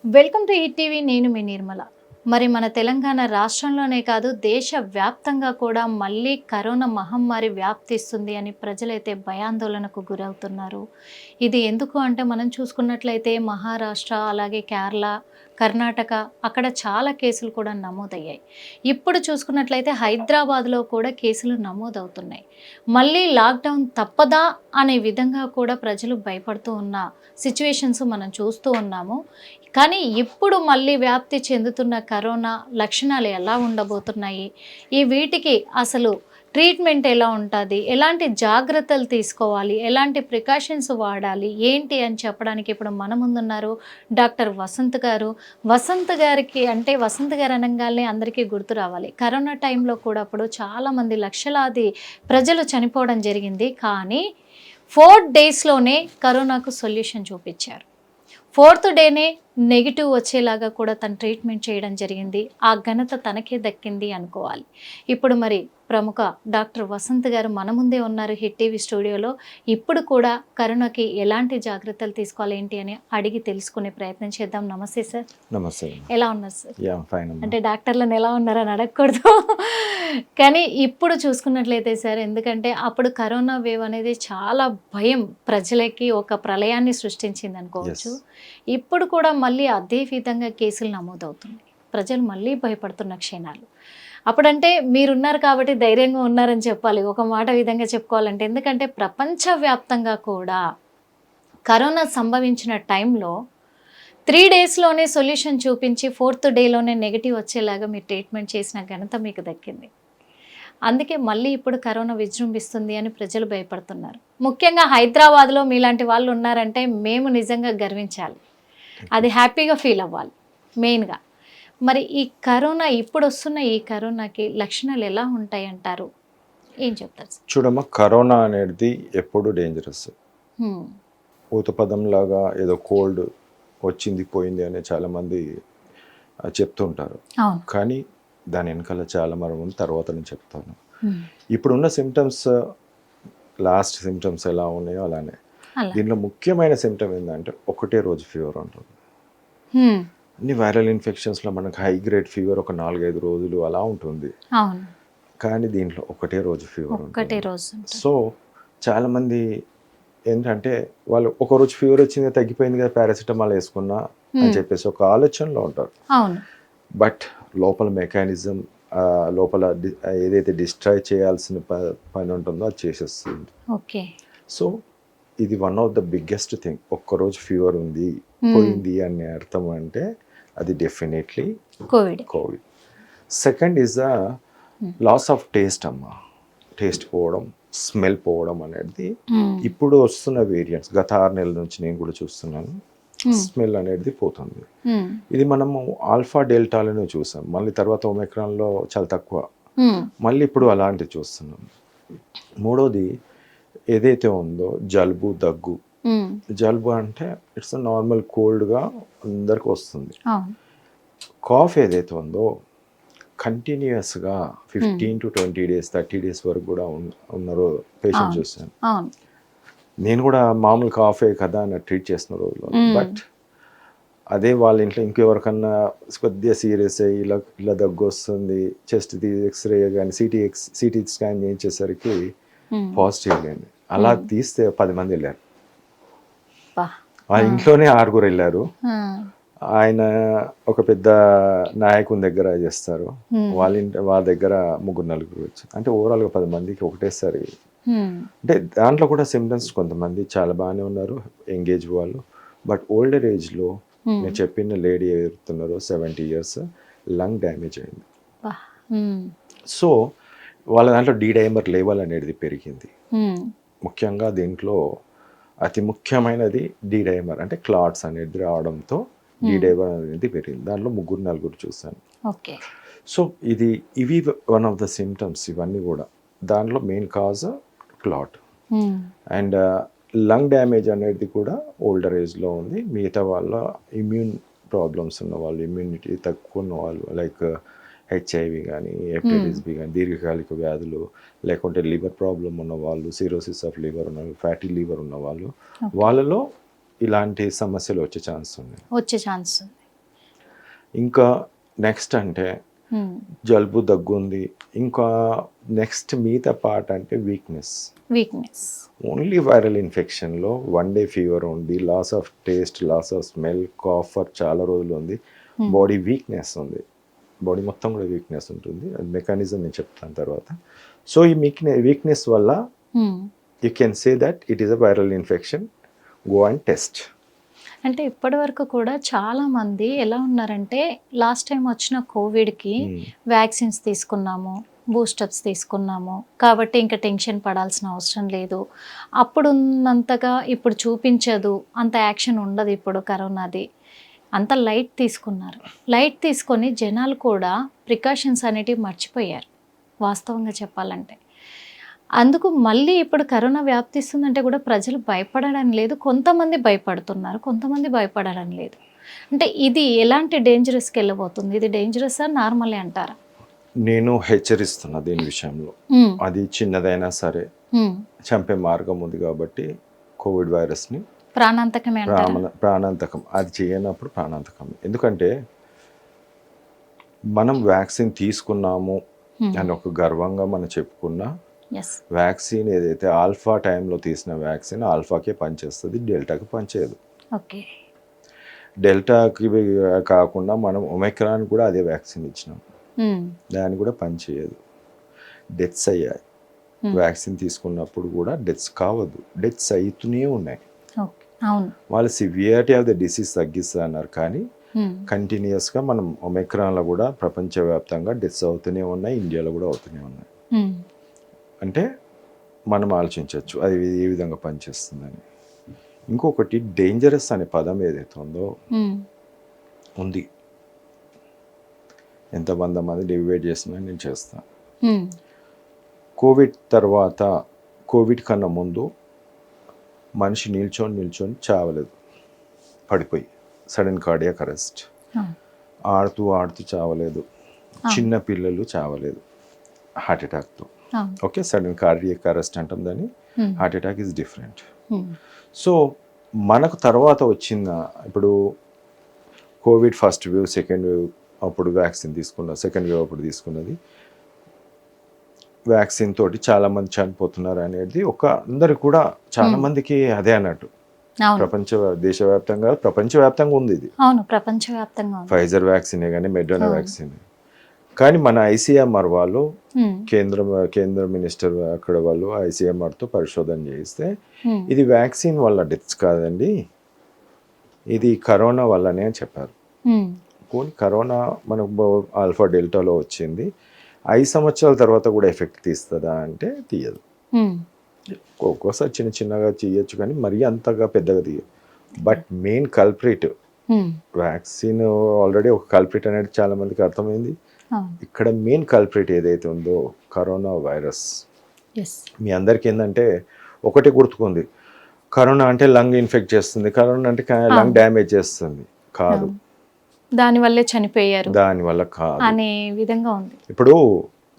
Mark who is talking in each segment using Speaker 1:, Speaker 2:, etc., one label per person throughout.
Speaker 1: Welcome to ETV. నేను మీ నిర్మల. మరి మన తెలంగాణ రాష్ట్రంలోనే కాదు దేశవ్యాప్తంగా కూడా మళ్ళీ కరోనా మహమ్మారి వ్యాప్తిస్తుంది అని ప్రజలైతే భయాందోళనకు గురవుతున్నారు. ఇది ఎందుకు అంటే మనం చూసుకున్నట్లయితే మహారాష్ట్ర, అలాగే కేరళ, కర్ణాటక అక్కడ చాలా కేసులు కూడా నమోదయ్యాయి. ఇప్పుడు చూసుకున్నట్లయితే హైదరాబాద్లో కూడా కేసులు నమోదవుతున్నాయి. మళ్ళీ లాక్డౌన్ తప్పదా అనే విధంగా కూడా ప్రజలు భయపడుతూ ఉన్న సిచ్యువేషన్స్ మనం చూస్తూ ఉన్నాము. కానీ ఇప్పుడు మళ్ళీ వ్యాప్తి చెందుతున్న కరోనా లక్షణాలు ఎలా ఉండబోతున్నాయి, వీటికి అసలు ట్రీట్మెంట్ ఎలా ఉంటుంది, ఎలాంటి జాగ్రత్తలు తీసుకోవాలి, ఎలాంటి ప్రికాషన్స్ వాడాలి, ఏంటి అని చెప్పడానికి ఇప్పుడు మన ముందున్నారు డాక్టర్ వసంత్ గారు. వసంత్ గారికి అంటే వసంత్ గారు అనగానే అందరికీ గుర్తు రావాలి, కరోనా టైంలో కూడా అప్పుడు చాలామంది లక్షలాది ప్రజలు చనిపోవడం జరిగింది. కానీ 4 డేస్లోనే కరోనాకు సొల్యూషన్ చూపించారు. 4th డేనే నెగిటివ్ వచ్చేలాగా కూడా తను ట్రీట్మెంట్ చేయడం జరిగింది. ఆ ఘనత తనకే దక్కింది అనుకోవాలి. ఇప్పుడు మరి ప్రముఖ డాక్టర్ వసంత్ గారు మన ముందే ఉన్నారు హిట్ టీవీ స్టూడియోలో. ఇప్పుడు కూడా కరోనాకి ఎలాంటి జాగ్రత్తలు తీసుకోవాలి ఏంటి అని అడిగి తెలుసుకునే ప్రయత్నం చేద్దాం. నమస్తే సార్.
Speaker 2: నమస్తే.
Speaker 1: ఎలా ఉన్నారు సార్?
Speaker 2: ఫైన్.
Speaker 1: అంటే డాక్టర్లను ఎలా ఉన్నారని అడగకూడదు, కానీ ఇప్పుడు చూసుకున్నట్లయితే సార్, ఎందుకంటే అప్పుడు కరోనా వేవ్ అనేది చాలా భయం, ప్రజలకి ఒక ప్రళయాన్ని సృష్టించింది అనుకోవచ్చు. ఇప్పుడు కూడా మళ్ళీ అదే విధంగా కేసులు నమోదవుతున్నాయి. ప్రజలు మళ్ళీ భయపడుతున్న క్షణాలు. అప్పుడంటే మీరున్నారు కాబట్టి ధైర్యంగా ఉన్నారని చెప్పాలి, ఒక మాట విధంగా చెప్పుకోవాలంటే. ఎందుకంటే ప్రపంచవ్యాప్తంగా కూడా కరోనా సంభవించిన టైంలో 3 డేస్లోనే సొల్యూషన్ చూపించి 4th డేలోనే నెగిటివ్ వచ్చేలాగా మీరు ట్రీట్మెంట్ చేసిన ఘనత మీకు దక్కింది. అందుకే మళ్ళీ ఇప్పుడు కరోనా విజృంభిస్తుంది అని ప్రజలు భయపడుతున్నారు. ముఖ్యంగా హైదరాబాద్లో మీలాంటి వాళ్ళు ఉన్నారంటే మేము నిజంగా గర్వించాలి, అది హ్యాపీగా ఫీల్ అవ్వాలి మెయిన్గా. మరి ఈ కరోనా, ఇప్పుడు వస్తున్న ఈ కరోనాకి లక్షణాలు ఎలా ఉంటాయి అంటారు, ఏం చెప్తారు?
Speaker 2: చూడమ్మా, కరోనా అనేది ఎప్పుడు డేంజరస్. ఊతపదంలాగా ఏదో కోల్డ్ వచ్చింది పోయింది అని చాలామంది చెప్తుంటారు. కానీ దాని వెనకాల చాలా మరం తర్వాత నేను చెప్తాను. ఇప్పుడున్న సిమ్టమ్స్, లాస్ట్ సిమ్టమ్స్ ఎలా ఉన్నాయో అలానే దీనిలో ముఖ్యమైన సిమ్టమ్ ఏంటంటే ఒకటే రోజు ఫీవర్ ఉంటుంది. అన్ని వైరల్ ఇన్ఫెక్షన్స్లో మనకు హై గ్రేడ్ ఫీవర్ ఒక 4-5 రోజులు అలా ఉంటుంది. కానీ దీంట్లో ఒకటే రోజు ఫీవర్ ఉంటుంది. సో చాలామంది ఏంటంటే వాళ్ళు ఒక రోజు ఫీవర్ వచ్చింది తగ్గిపోయింది కదా పారాసిటమాల్ వేసుకున్నా అని చెప్పేసి ఒక ఆలోచనలో ఉంటారు. బట్ లోపల మెకానిజం, లోపల ఏదైతే డిస్ట్రాయ్ చేయాల్సిన పని ఉంటుందో అది చేసేస్తుంది. సో ఇది one of the biggest thing. ఒక్కరోజు ఫీవర్ ఉంది పోయింది అనే అర్థం అంటే అది definitely covid. Second is the loss of taste అమ్మా. టేస్ట్ పోవడం, స్మెల్ పోవడం అనేది ఇప్పుడు వస్తున్న వేరియంట్స్, గత 6 నెలల నుంచి నేను కూడా చూస్తున్నాను. స్మెల్ అనేది పోతుంది. ఇది మనము ఆల్ఫా డెల్టాలను చూసాం, మళ్ళీ తర్వాత ఒమిక్రాన్లో చాలా తక్కువ, మళ్ళీ ఇప్పుడు అలాంటివి చూస్తున్నాం. మూడోది ఏదైతే ఉందో జలుబు, దగ్గు. జలుబు అంటే ఇట్స్ నార్మల్ కోల్డ్గా అందరికి వస్తుంది. కాఫ్ ఏదైతే ఉందో కంటిన్యూస్గా 15 to 20 days 30 days వరకు కూడా ఉన్నారో పేషెంట్ చూసాను. నేను కూడా మామూలు కాఫే కదా అని ట్రీట్ చేసిన రోజులో. బట్ అదే వాళ్ళ ఇంట్లో ఇంకెవరికన్నా కొద్దిగా సీరియస్ అయ్యి ఇలా దగ్గు వస్తుంది, చెస్ట్ ఎక్స్రే కానీ సిటీ స్కాన్ చేయించేసరికి పాజిటివ్ అయింది. అలా తీస్తే 10 మంది వెళ్ళారు. ఆ ఇంట్లోనే 6 వెళ్ళారు. ఆయన ఒక పెద్ద నాయకుని దగ్గర చేస్తారు, వాళ్ళ దగ్గర 3-4 వచ్చి, అంటే ఓవరాల్గా 10 మందికి ఒకటేసారి. అంటే దాంట్లో కూడా సిమ్టమ్స్ కొంతమంది చాలా బాగానే ఉన్నారు, ఎంగేజ్ వాళ్ళు. బట్ ఓల్డర్ ఏజ్లో నేను చెప్పిన లేడీ ఎవరుతున్నారో 70 years లంగ్ డ్యామేజ్ అయింది. సో వాళ్ళ దాంట్లో డైమర్ లెవెల్ అనేది పెరిగింది. ముఖ్యంగా దీంట్లో అతి ముఖ్యమైనది డైమర్, అంటే క్లాట్స్ అనేది రావడంతో డైమర్ అనేది పెరిగింది. దాంట్లో 3-4 చూసాను. సో ఇవి వన్ ఆఫ్ ద సిమ్టమ్స్. ఇవన్నీ కూడా దాంట్లో main cause clot. And lung damage అనేది కూడా ఓల్డర్ ఏజ్లో ఉంది. మిగతా వాళ్ళ ఇమ్యూన్ ప్రాబ్లమ్స్ ఉన్న వాళ్ళు, ఇమ్యూనిటీ తక్కువ ఉన్న వాళ్ళు, లైక్ HIV కానీ, హెపటైటిస్ బి కానీ, దీర్ఘకాలిక వ్యాధులు, లేకుంటే లివర్ ప్రాబ్లం ఉన్న వాళ్ళు, సిరోసిస్ ఆఫ్ లివర్ ఉన్న వాళ్ళు, ఫ్యాటీ లివర్ ఉన్న వాళ్ళు, వాళ్ళలో ఇలాంటి సమస్యలు వచ్చే ఛాన్స్ ఉంది. ఇంకా నెక్స్ట్ అంటే జలుబు దగ్గు ఉంది. ఇంకా నెక్స్ట్ మిగతా పార్ట్ అంటే వీక్నెస్. ఓన్లీ వైరల్ ఇన్ఫెక్షన్లో 1 day ఫీవర్ ఉంది, loss of taste, loss of smell, cough for చాలా రోజులు ఉంది, బాడీ వీక్నెస్ ఉంది, బాడీ మొత్తం కూడా వీక్నెస్ ఉంటుంది. అది మెకానిజం నేను చెప్తాను తర్వాత. సో ఈ వీక్నెస్ వల్ల you can say that it is a viral infection, go and test.
Speaker 1: అంటే ఇప్పటి వరకు కూడా చాలా మంది ఎలా ఉన్నారంటే, లాస్ట్ టైం వచ్చిన కోవిడ్కి వ్యాక్సిన్స్ తీసుకున్నాము, బూస్టప్స్ తీసుకున్నాము కాబట్టి ఇంకా టెన్షన్ పడాల్సిన అవసరం లేదు, అప్పుడున్నంతగా ఇప్పుడు చూపించదు, అంత యాక్షన్ ఉండదు ఇప్పుడు కరోనాది, అంత లైట్ తీసుకున్నారు. లైట్ తీసుకొని జనాలు కూడా ప్రికాషన్స్ అనేటివి మర్చిపోయారు వాస్తవంగా చెప్పాలంటే. అందుకు మళ్ళీ ఇప్పుడు కరోనా వ్యాప్తిస్తుందంటే కూడా ప్రజలు భయపడడం లేదు, కొంతమంది భయపడుతున్నారు, కొంతమంది భయపడడం లేదు. అంటే ఇది ఎలాంటి డేంజరస్కి వెళ్ళబోతుంది? ఇది డేంజరసా నార్మలే అంటారా?
Speaker 2: నేను హెచ్చరిస్తున్నా దీని విషయంలో. అది చిన్నదైనా సరే చంపే మార్గం ఉంది కాబట్టి కోవిడ్ వైరస్ని
Speaker 1: ప్రాణాంతకమే
Speaker 2: ప్రాణాంతకం. అది చేయనప్పుడు ప్రాణాంతకం. ఎందుకంటే మనం వ్యాక్సిన్ తీసుకున్నాము అని ఒక గర్వంగా మనం చెప్పుకున్నా, వ్యాక్సిన్ ఏదైతే ఆల్ఫా టైంలో తీసిన వ్యాక్సిన్ ఆల్ఫాకే పనిచేస్తుంది, డెల్టాకి పనిచేయదు. డెల్టాకి కాకుండా మనం ఒమైక్రాన్ కూడా అదే వ్యాక్సిన్ ఇచ్చినాం, దాన్ని కూడా పనిచేయదు. డెత్స్ అయ్యాయి వ్యాక్సిన్ తీసుకున్నప్పుడు కూడా, డెత్స్ కావద్దు, డెత్స్ అవుతూనే ఉన్నాయి. వాళ్ళు సివియారిటీ ఆఫ్ ద డిసీజ్ తగ్గిస్తా అన్నారు కానీ కంటిన్యూస్గా మనం ఒమైక్రాన్లో కూడా ప్రపంచవ్యాప్తంగా డెత్స్ అవుతూనే ఉన్నాయి, ఇండియాలో కూడా అవుతూనే ఉన్నాయి. అంటే మనం ఆలోచించవచ్చు అది ఏ విధంగా పనిచేస్తుందని. ఇంకొకటి డేంజరస్ అనే పదం ఏదైతే ఉందో ఉంది, ఎంతమంది డివైడ్ చేసినా నేను చేస్తాను. కోవిడ్ తర్వాత, కోవిడ్ కన్నా ముందు మనిషి నిల్చొని చావలేదు, పడిపోయి సడన్ కార్డియాక్ అరెస్ట్, ఆడుతూ చావలేదు, చిన్న పిల్లలు చావలేదు హార్ట్ అటాక్తో. ఓకే, సడన్ కార్డియాక్ అరెస్ట్ అంటాం దాన్ని, heart attack is different. So మనకు తర్వాత వచ్చిన ఇప్పుడు COVID first wave, second wave అప్పుడు వ్యాక్సిన్ తీసుకున్న, సెకండ్ వేవ్ అప్పుడు తీసుకున్నది, వ్యాక్సిన్ తోటి చాలామంది చనిపోతున్నారు అనేది ఒక అందరికి కూడా చాలా మందికి అదే అన్నట్టు. ప్రపంచవ్యాప్తంగా ఉంది ఇది. ఫైజర్ వ్యాక్సినే కానీ మెడోనా వ్యాక్సిన్. కానీ మన ఐసీఎంఆర్ వాళ్ళు, కేంద్ర మినిస్టర్ అక్కడ వాళ్ళు ఐసీఎంఆర్తో పరిశోధన చేయిస్తే ఇది వ్యాక్సిన్ వల్ల డెత్స్ కాదండి, ఇది కరోనా వల్లనే అని చెప్పారు. కరోనా మనకు ఆల్ఫా డెల్టాలో వచ్చింది, 5 సంవత్సరాల తర్వాత కూడా ఎఫెక్ట్ తీస్తుందా అంటే తీయదు. ఒక్కోసారి చిన్నగా చేయొచ్చు కానీ మరీ అంతగా పెద్దగా తీయదు. But main culprit vaccine, already ఒక కల్ప్రిట్ అనేది చాలా మందికి అర్థమైంది. ఇక్కడ మెయిన్ కల్ప్రిట్ ఏదైతే ఉందో కరోనా వైరస్. మీ అందరికి ఏంటంటే ఒకటి గుర్తుకుంది, కరోనా అంటే లంగ్ ఇన్ఫెక్ట్ చేస్తుంది, కరోనా అంటే లంగ్ డ్యామేజ్ చేస్తుంది, కాదు,
Speaker 1: దానివల్లే చనిపోయారు,
Speaker 2: దానివల్ల కాదు
Speaker 1: అనే విధంగా ఉంది.
Speaker 2: ఇప్పుడు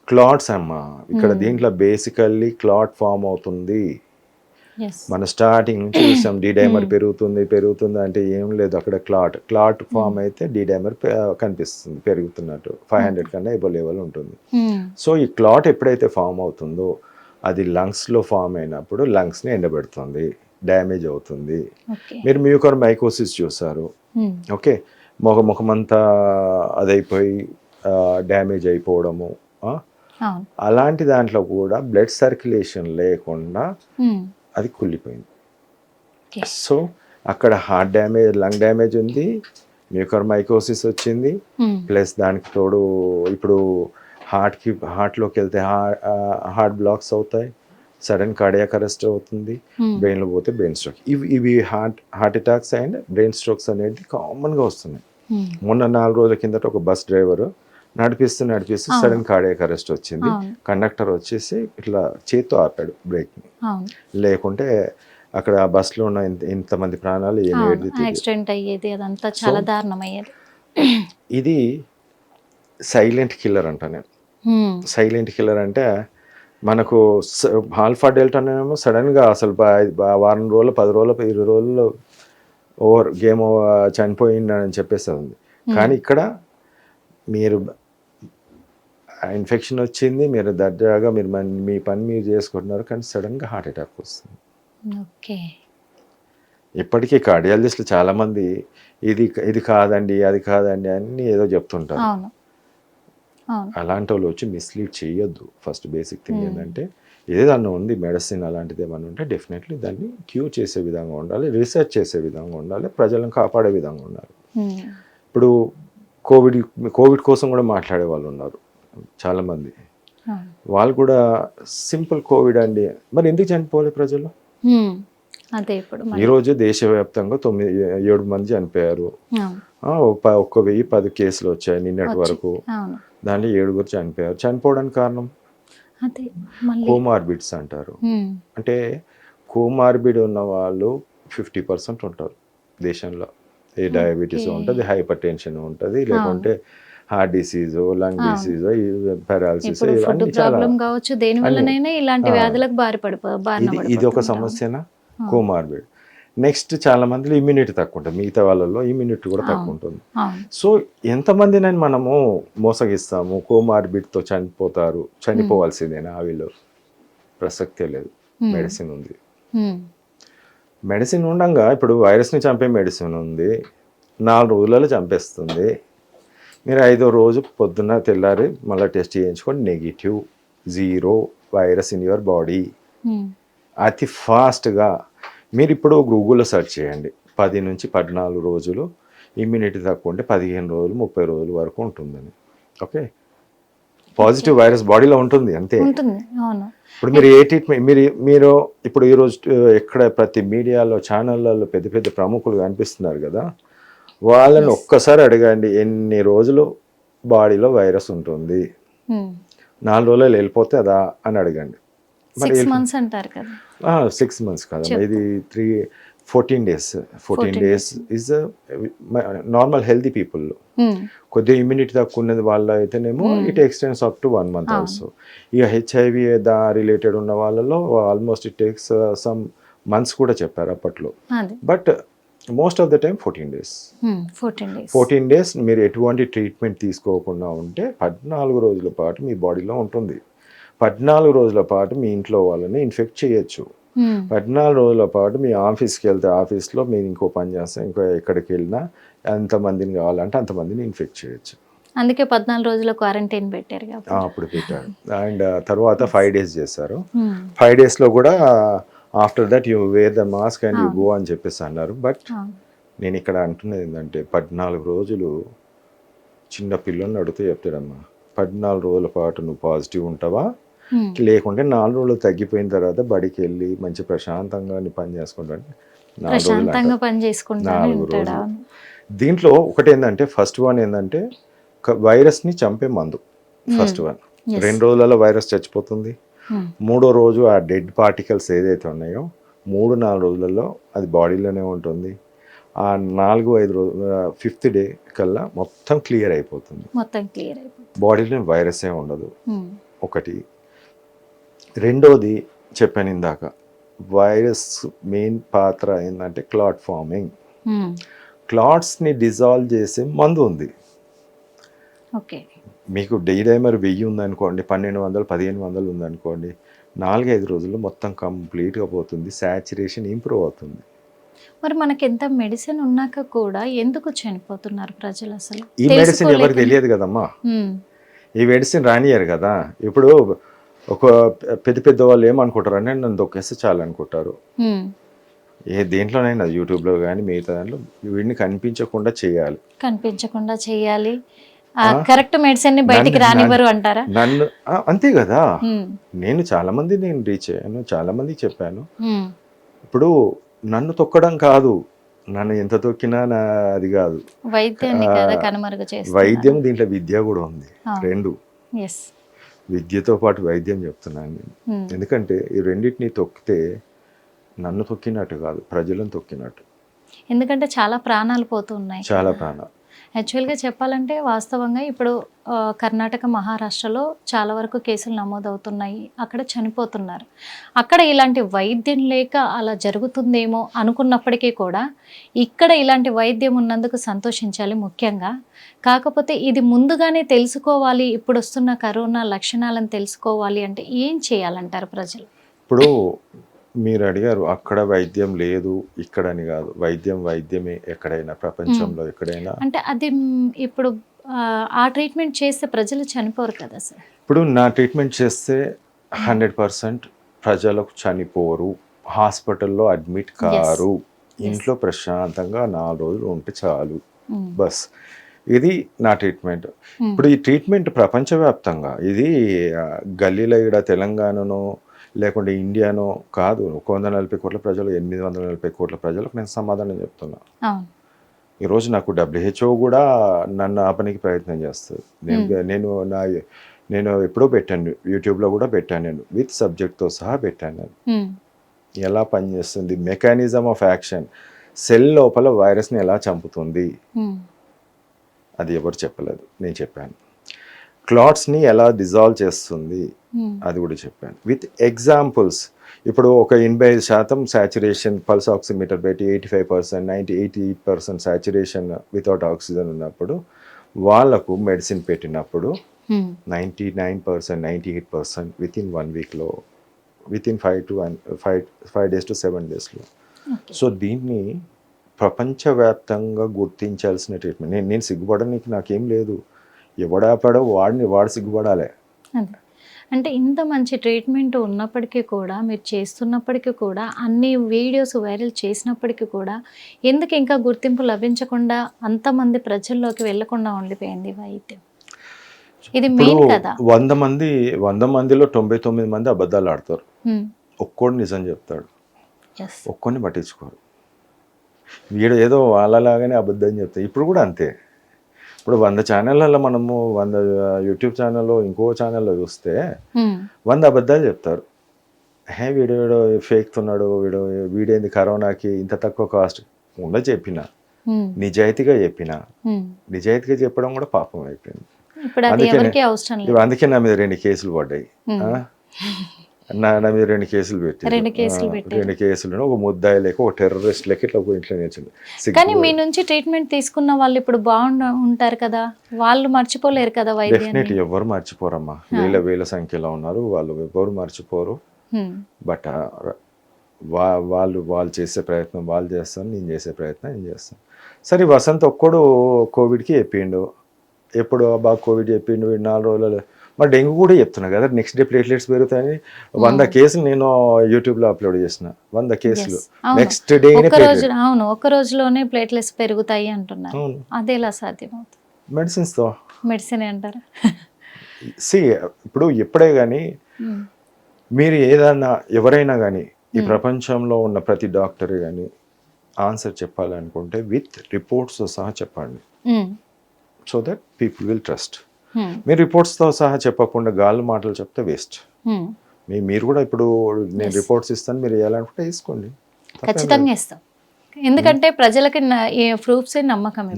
Speaker 2: క్లాట్స్ అమ్మా, ఇక్కడ దీంట్లో బేసికల్లీ క్లాట్ ఫామ్ అవుతుంది. మన స్టార్టింగ్ నుంచి చూసాం, డైమర్ పెరుగుతుంది అంటే ఏం లేదు, అక్కడ క్లాట్ ఫామ్ అయితే డైమర్ కనిపిస్తుంది పెరుగుతున్నట్టు, 500 కన్నా ఎబో లెవెల్ ఉంటుంది. సో ఈ క్లాట్ ఎప్పుడైతే ఫామ్ అవుతుందో అది లంగ్స్లో ఫామ్ అయినప్పుడు లంగ్స్ని ఎండబెడుతుంది, డ్యామేజ్ అవుతుంది. మీరు మ్యూకర్ మైకోసిస్ చూసారు, ఓకే, ముఖమంతా అదైపోయి డ్యామేజ్ అయిపోవడము, అలాంటి దాంట్లో కూడా బ్లడ్ సర్క్యులేషన్ లేకుండా అది కుళ్ళిపోయింది. సో అక్కడ హార్ట్ డ్యామేజ్, లంగ్ డ్యామేజ్ ఉంది, మ్యూకర్ మైకోసిస్ వచ్చింది, ప్లస్ దానికి తోడు ఇప్పుడు హార్ట్లోకి వెళ్తే హార్ట్ బ్లాక్స్ అవుతాయి, సడన్ కార్డియాక్ అరెస్ట్ అవుతుంది, బ్రెయిన్లో పోతే బ్రెయిన్ స్ట్రోక్. ఇవి heart attacks and brain strokes అనేది కామన్గా వస్తున్నాయి. మొన్న 4 రోజుల కిందట ఒక బస్ డ్రైవర్ నడిపిస్తూ సడన్ కార్డియాక్ అరెస్ట్ వచ్చింది, కండక్టర్ వచ్చేసి ఇట్లా చేత్తో ఆపాడు బ్రేక్ని, లేకుంటే అక్కడ బస్సులో ఉన్న ఇంతమంది ప్రాణాలు
Speaker 1: యాక్సిడెంట్ అయ్యేది, అదంతా చాలా దారుణమయ్యేది.
Speaker 2: ఇది సైలెంట్ కిల్లర్ అంట నేను. సైలెంట్ కిల్లర్ అంటే మనకు ఆల్ఫా డెల్టానేమో సడన్గా అసలు వారం రోజులు, 10 రోజులు, 20 రోజుల్లో ఓవర్ గేమ్ చనిపోయిందని చెప్పేసి ఉంది. కానీ ఇక్కడ మీరు ఇన్ఫెక్షన్ వచ్చింది, మీరు దర్జాగా మీరు మీ పని మీరు చేసుకుంటున్నారు, కానీ సడన్గా హార్ట్ అటాక్ వస్తుంది.
Speaker 1: ఓకే.
Speaker 2: ఇప్పటికీ కార్డియాలజిస్టులు చాలామంది ఇది కాదండి, అది కాదండి అన్నీ ఏదో చెప్తుంటారు. అలాంటి వాళ్ళు వచ్చి మిస్లీడ్ చేయొద్దు. ఫస్ట్ బేసిక్ థింగ్ ఏంటంటే ఏదన్నా ఉంది మెడిసిన్ అలాంటిది ఏమన్నా ఉంటే డెఫినెట్లీ దాన్ని క్యూర్ చేసే విధంగా ఉండాలి, రీసెర్చ్ చేసే విధంగా ఉండాలి, ప్రజలను కాపాడే విధంగా ఉండాలి. ఇప్పుడు కోవిడ్ కోసం కూడా మాట్లాడే వాళ్ళు ఉన్నారు చాలామంది. వాళ్ళు కూడా సింపుల్ కోవిడ్ అండి, మరి ఎందుకు చనిపోవాలి ప్రజలు?
Speaker 1: అదే ఇప్పుడు
Speaker 2: ఈరోజు దేశవ్యాప్తంగా 7 మంది చనిపోయారు. 1010 కేసులు వచ్చాయి నిన్నటి వరకు. దాంట్లో 7 చనిపోయారు. చనిపోవడానికి కారణం కోమార్బిడ్స్ అంటారు. అంటే కోమార్బిడ్ ఉన్న వాళ్ళు 50% ఉంటారు దేశంలో. ఏ డయాబెటీస్ ఉంటుంది, హైపర్ టెన్షన్ ఉంటుంది, లేకుంటే heart disease, lung disease, paralysis, ఇది ఒక సమస్యనా? కోమార్బిడ్. నెక్స్ట్ చాలా మందిలో ఇమ్యూనిటీ తక్కువ ఉంటుంది, మిగతా వాళ్ళలో ఇమ్యూనిటీ కూడా తక్కువ ఉంటుంది. సో ఎంతమందినని మనము మోసగిస్తాము? కోమార్బిడ్తో చనిపోవాల్సిందేనా? వీళ్ళు ప్రసక్తే లేదు. మెడిసిన్ ఉంది, మెడిసిన్ ఉండగా ఇప్పుడు వైరస్ని చంపే మెడిసిన్ ఉంది, 4 రోజులలో చంపేస్తుంది. మీరు 5వ రోజు పొద్దున్న తెల్లారి మళ్ళీ టెస్ట్ చేయించుకొని negative, 0 virus in your body. అతి ఫాస్ట్గా మీరు ఇప్పుడు గూగుల్లో సెర్చ్ చేయండి, 10 నుంచి 14 రోజులు ఇమ్యూనిటీ తక్కువ ఉంటే 15 రోజులు 30 రోజుల వరకు ఉంటుందని. ఓకే, పాజిటివ్ వైరస్ బాడీలో ఉంటుంది అంతే. ఇప్పుడు మీరు ఏ ట్రీట్మెంట్ మీరు ఇప్పుడు ఈరోజు ఎక్కడ ప్రతి మీడియాలో ఛానళ్ళలో పెద్ద పెద్ద ప్రముఖులు కనిపిస్తున్నారు కదా, వాళ్ళని ఒక్కసారి అడగండి ఎన్ని రోజులు బాడీలో వైరస్ ఉంటుంది, 4 రోజులు వెళ్ళిపోతే అదా అని అడగండి.
Speaker 1: 6 months అంటారు కదా.
Speaker 2: 6 months కదా, ఇది 14 days. 14 days is normal healthy people. కొద్దిగా ఇమ్యూనిటీ తక్కువ ఉన్నది వాళ్ళ అయితేనేమో it extends up to 1 month also. ఇక హెచ్ఐవి రిలేటెడ్ ఉన్న వాళ్ళలో almost it takes some months కూడా చెప్పారు అప్పట్లో. But most of the time 14 days. 14 days మీరు ఎటువంటి ట్రీట్మెంట్ తీసుకోకుండా ఉంటే 14 రోజుల పాటు మీ బాడీలో ఉంటుంది. 14 రోజుల పాటు మీ ఇంట్లో వాళ్ళని ఇన్ఫెక్ట్ చేయొచ్చు. 14 రోజుల పాటు మీ ఆఫీస్కి వెళ్తే ఆఫీస్లో మీరు ఇంకో పని చేస్తే ఇంకో ఎక్కడికి వెళ్ళినా ఎంతమందిని కావాలంటే అంతమందిని ఇన్ఫెక్ట్ చేయొచ్చు.
Speaker 1: అందుకే 14 రోజుల క్వారంటైన్ పెట్టారు.
Speaker 2: అప్పుడు పెట్టారు. అండ్ తర్వాత 5 days చేశారు. 5 daysలో కూడా after that you wear the mask and you go అని చెప్పేసి అన్నారు. బట్ నేను ఇక్కడ అంటున్నది ఏంటంటే 14 రోజులు చిన్న పిల్లల్ని అడిగితే చెప్తాడమ్మా, 14 రోజుల పాటు నువ్వు పాజిటివ్ ఉంటావా, లేకుంటే 4 రోజులు తగ్గిపోయిన తర్వాత బడికి వెళ్ళి మంచి ప్రశాంతంగా పని చేసుకుంటాను. 4 రోజులు. దీంట్లో ఒకటి ఏంటంటే ఫస్ట్ వన్ ఏంటంటే వైరస్ని చంపే మందు. ఫస్ట్ వన్ 2 రోజులలో వైరస్ చచ్చిపోతుంది. 3వ రోజు ఆ డెడ్ పార్టికల్స్ ఏదైతే ఉన్నాయో 3-4 రోజులలో అది బాడీలోనే ఉంటుంది. ఆ 4-5 రోజు 5th day కల్లా మొత్తం క్లియర్ అయిపోతుంది. బాడీలో వైరస్ ఏ ఉండదు. ఒకటి. రెండోది చెప్పాను ఇందాక, వైరస్ మెయిన్ పాత్ర ఏంటంటే క్లాట్ ఫార్మింగ్. క్లాట్స్ని డిజాల్వ్ చేసే మందు ఉంది. మీకు డైడైమర్ 1000 ఉందనుకోండి, 1200 1500 ఉందనుకోండి, 4-5 రోజుల్లో మొత్తం కంప్లీట్గా పోతుంది, సాచురేషన్ ఇంప్రూవ్ అవుతుంది.
Speaker 1: మరి మనకి ఎంత మెడిసిన్ ఉన్నాక కూడా ఎందుకు చనిపోతున్నారు ప్రజలు? అసలు
Speaker 2: ఈ మెడిసిన్ ఎవరికి తెలియదు కదమ్మా, ఈ మెడిసిన్ రానియరు కదా. ఇప్పుడు ఒక పెద్ద వాళ్ళు ఏమనుకుంటారు అంటే నన్ను దొక్కేస్తే చాలు అనుకుంటారు. దేంట్లోనైనా యూట్యూబ్లో కానీ మిగతా దాంట్లో వీడిని కనిపించకుండా చేయాలి,
Speaker 1: కరెక్ట్ మెడిసిన్ ని బయటికి రానివ్వరు అంటారా?
Speaker 2: నన్ను అంతే కదా. నేను చాలా మంది రీచ్ అయ్యాను, చాలా మందికి చెప్పాను. ఇప్పుడు నన్ను తొక్కడం కాదు, నన్ను ఎంత తొక్కినా అది కాదు. వైద్యం దీంట్లో విద్య కూడా ఉంది. 2 విద్యతో పాటు వైద్యం చెప్తున్నాను నేను. ఎందుకంటే ఈ రెండింటిని తొక్కితే నన్ను తొక్కినట్టు కాదు, ప్రజలను తొక్కినట్టు.
Speaker 1: ఎందుకంటే చాలా ప్రాణాలు పోతున్నాయి.
Speaker 2: చాలా ప్రాణాలు.
Speaker 1: యాక్చువల్గా చెప్పాలంటే వాస్తవంగా ఇప్పుడు కర్ణాటక, మహారాష్ట్రలో చాలా వరకు కేసులు నమోదవుతున్నాయి. అక్కడ చనిపోతున్నారు. అక్కడ ఇలాంటి వైద్యం లేక అలా జరుగుతుందేమో అనుకున్నప్పటికీ కూడా ఇక్కడ ఇలాంటి వైద్యం ఉన్నందుకు సంతోషించాలి ముఖ్యంగా. కాకపోతే ఇది ముందుగానే తెలుసుకోవాలి, ఇప్పుడు వస్తున్న కరోనా లక్షణాలను తెలుసుకోవాలి అంటే ఏం చేయాలంటారు ప్రజలు?
Speaker 2: ఇప్పుడు మీరు అడిగారు అక్కడ వైద్యం లేదు ఇక్కడని కాదు, వైద్యమే ఎక్కడైనా ప్రపంచంలో ఎక్కడైనా.
Speaker 1: అంటే అది ఇప్పుడు ఆ ట్రీట్మెంట్ చేస్తే ప్రజలు చనిపోరు కదా సార్?
Speaker 2: ఇప్పుడు నా ట్రీట్మెంట్ చేస్తే 100% ప్రజలకు చనిపోరు, హాస్పిటల్లో అడ్మిట్ కారు, ఇంట్లో ప్రశాంతంగా 4 రోజులు ఉంటే చాలు, బస్. ఇది నా ట్రీట్మెంట్. ఇప్పుడు ఈ ట్రీట్మెంట్ ప్రపంచవ్యాప్తంగా, ఇది గల్లీలో ఇక్కడ తెలంగాణనో లేకుంటే ఇండియానో కాదు. 140 కోట్ల ప్రజలు, 840 కోట్ల ప్రజలకు నేను సమాధానం చెప్తున్నా. ఈరోజు నాకు WHO కూడా నన్ను ఆపనికి ప్రయత్నం చేస్తుంది. నేను ఎప్పుడో పెట్టాను, యూట్యూబ్లో కూడా పెట్టాను, నేను విత్ సబ్జెక్ట్తో సహా పెట్టాను. నేను ఎలా పనిచేస్తుంది, మెకానిజం ఆఫ్ యాక్షన్, సెల్ లోపల వైరస్ని ఎలా చంపుతుంది అది ఎవరు చెప్పలేదు, నేను చెప్పాను. క్లాట్స్ని ఎలా డిజాల్వ్ చేస్తుంది అది కూడా చెప్పాను విత్ ఎగ్జాంపుల్స్. ఇప్పుడు ఒక 85% సాచురేషన్ పల్స్ ఆక్సిమీటర్ పెట్టి 85%, 80% సాచురేషన్ వితౌట్ ఆక్సిజన్ ఉన్నప్పుడు వాళ్ళకు మెడిసిన్ పెట్టినప్పుడు 99%, 98% విత్ ఇన్ 1 వీక్లో, విత్ ఇన్ 5 days to 7 daysలో. సో దీన్ని ప్రపంచవ్యాప్తంగా గుర్తించాల్సిన ట్రీట్మెంట్. నేను సిగ్గుపడడానికి నాకేం లేదు, ఎవడాపాడో వాడు సిగ్గుపడాలి.
Speaker 1: అంటే ఇంత మంచి ట్రీట్మెంట్ ఉన్నప్పటికీ కూడా, మీరు చేస్తున్నప్పటికీ కూడా, అన్ని వీడియోస్ వైరల్ చేసినప్పటికీ కూడా ఎందుకు ఇంకా గుర్తింపు లభించకుండా అంతమంది ప్రజల్లోకి వెళ్లకుండా ఉండిపోయింది వైద్యం? ఇది మెయిన్ కదా.
Speaker 2: 100 మందిలో 99 మంది అబద్ధాలు ఆడతారు, ఒక్కోడు నిజం చెప్తాడు, ఒక్కోని పట్టించుకోరు. వీడు ఏదో వాళ్ళలాగానే అబద్ధం చెప్తారు. ఇప్పుడు కూడా అంతే. ఇప్పుడు 100 ఛానళ్ళలో మనము 100 యూట్యూబ్ ఛానల్లో ఇంకో ఛానల్లో చూస్తే 100 అబద్ధాలు చెప్తారు. వీడు ఫేక్తున్నాడు, వీడేంది కరోనాకి ఇంత తక్కువ కాస్ట్ ఉండదు చెప్పిన, నిజాయితీగా చెప్పిన. నిజాయితీగా చెప్పడం కూడా పాపం అయిపోయింది. అందుకే నా మీద 2 కేసులు పడ్డాయి. నా మీద 2 కేసులు పెట్టి 2 కేసులు, ఒక ముద్దాయి లేక ఒక టెర్రరిస్ట్ లెక్క ఇట్లా ఇంట్లో నేర్చుంది.
Speaker 1: కానీ మీ నుంచి ట్రీట్మెంట్ తీసుకున్న వాళ్ళు ఇప్పుడు ఉంటారు కదా, వాళ్ళు మర్చిపోలేరు కదా వైద్యాన్ని?
Speaker 2: డెఫినెట్లీ ఎవరు మర్చిపోరమ్మా, వేల సంఖ్యలో ఉన్నారు, వాళ్ళు ఎవరు మర్చిపోరు. బట్ వాళ్ళు చేసే ప్రయత్నం వాళ్ళు చేస్తాను, నేను చేసే ప్రయత్నం నేను చేస్తాను. సరే వసంత్ ఒక్కడు కోవిడ్కి చెప్పిండు, ఎప్పుడు బాగా కోవిడ్ చెప్పిండు, 4 రోజులు. మరి డెంగ్యూ కూడా చెప్తున్నా కదా, నెక్స్ట్ డే ప్లేట్లెట్స్ పెరుగుతాయని 100 కేసులు నేను యూట్యూబ్లో అప్లోడ్ చేసిన. 100 కేసులు నెక్స్ట్ డే.
Speaker 1: అవును, ఒక రోజులోనే ప్లేట్లెట్స్ పెరుగుతాయి అంటున్నారు. అది ఎలా సాధ్యమవుతుంది?
Speaker 2: మెడిసిన్స్తో.
Speaker 1: మెడిసిన్ అంటారా?
Speaker 2: ఇప్పుడు ఎప్పుడే కానీ మీరు ఏదన్నా ఎవరైనా కానీ ఈ ప్రపంచంలో ఉన్న ప్రతి డాక్టర్ కానీ ఆన్సర్ చెప్పాలనుకుంటే విత్ రిపోర్ట్స్తో సహా చెప్పండి, so that people will trust. మీరు రిపోర్ట్స్తో సహా చెప్పకుండా గాలి మాటలు చెప్తే వేస్ట్. మీరు కూడా ఇప్పుడు నేను రిపోర్ట్స్ ఇస్తాను, మీరు వేయాలనుకుంటే వేసుకోండి,
Speaker 1: ఖచ్చితంగా ఇస్తాం. ఎందుకంటే ప్రజలకి ప్రూఫ్స్ నమ్మకం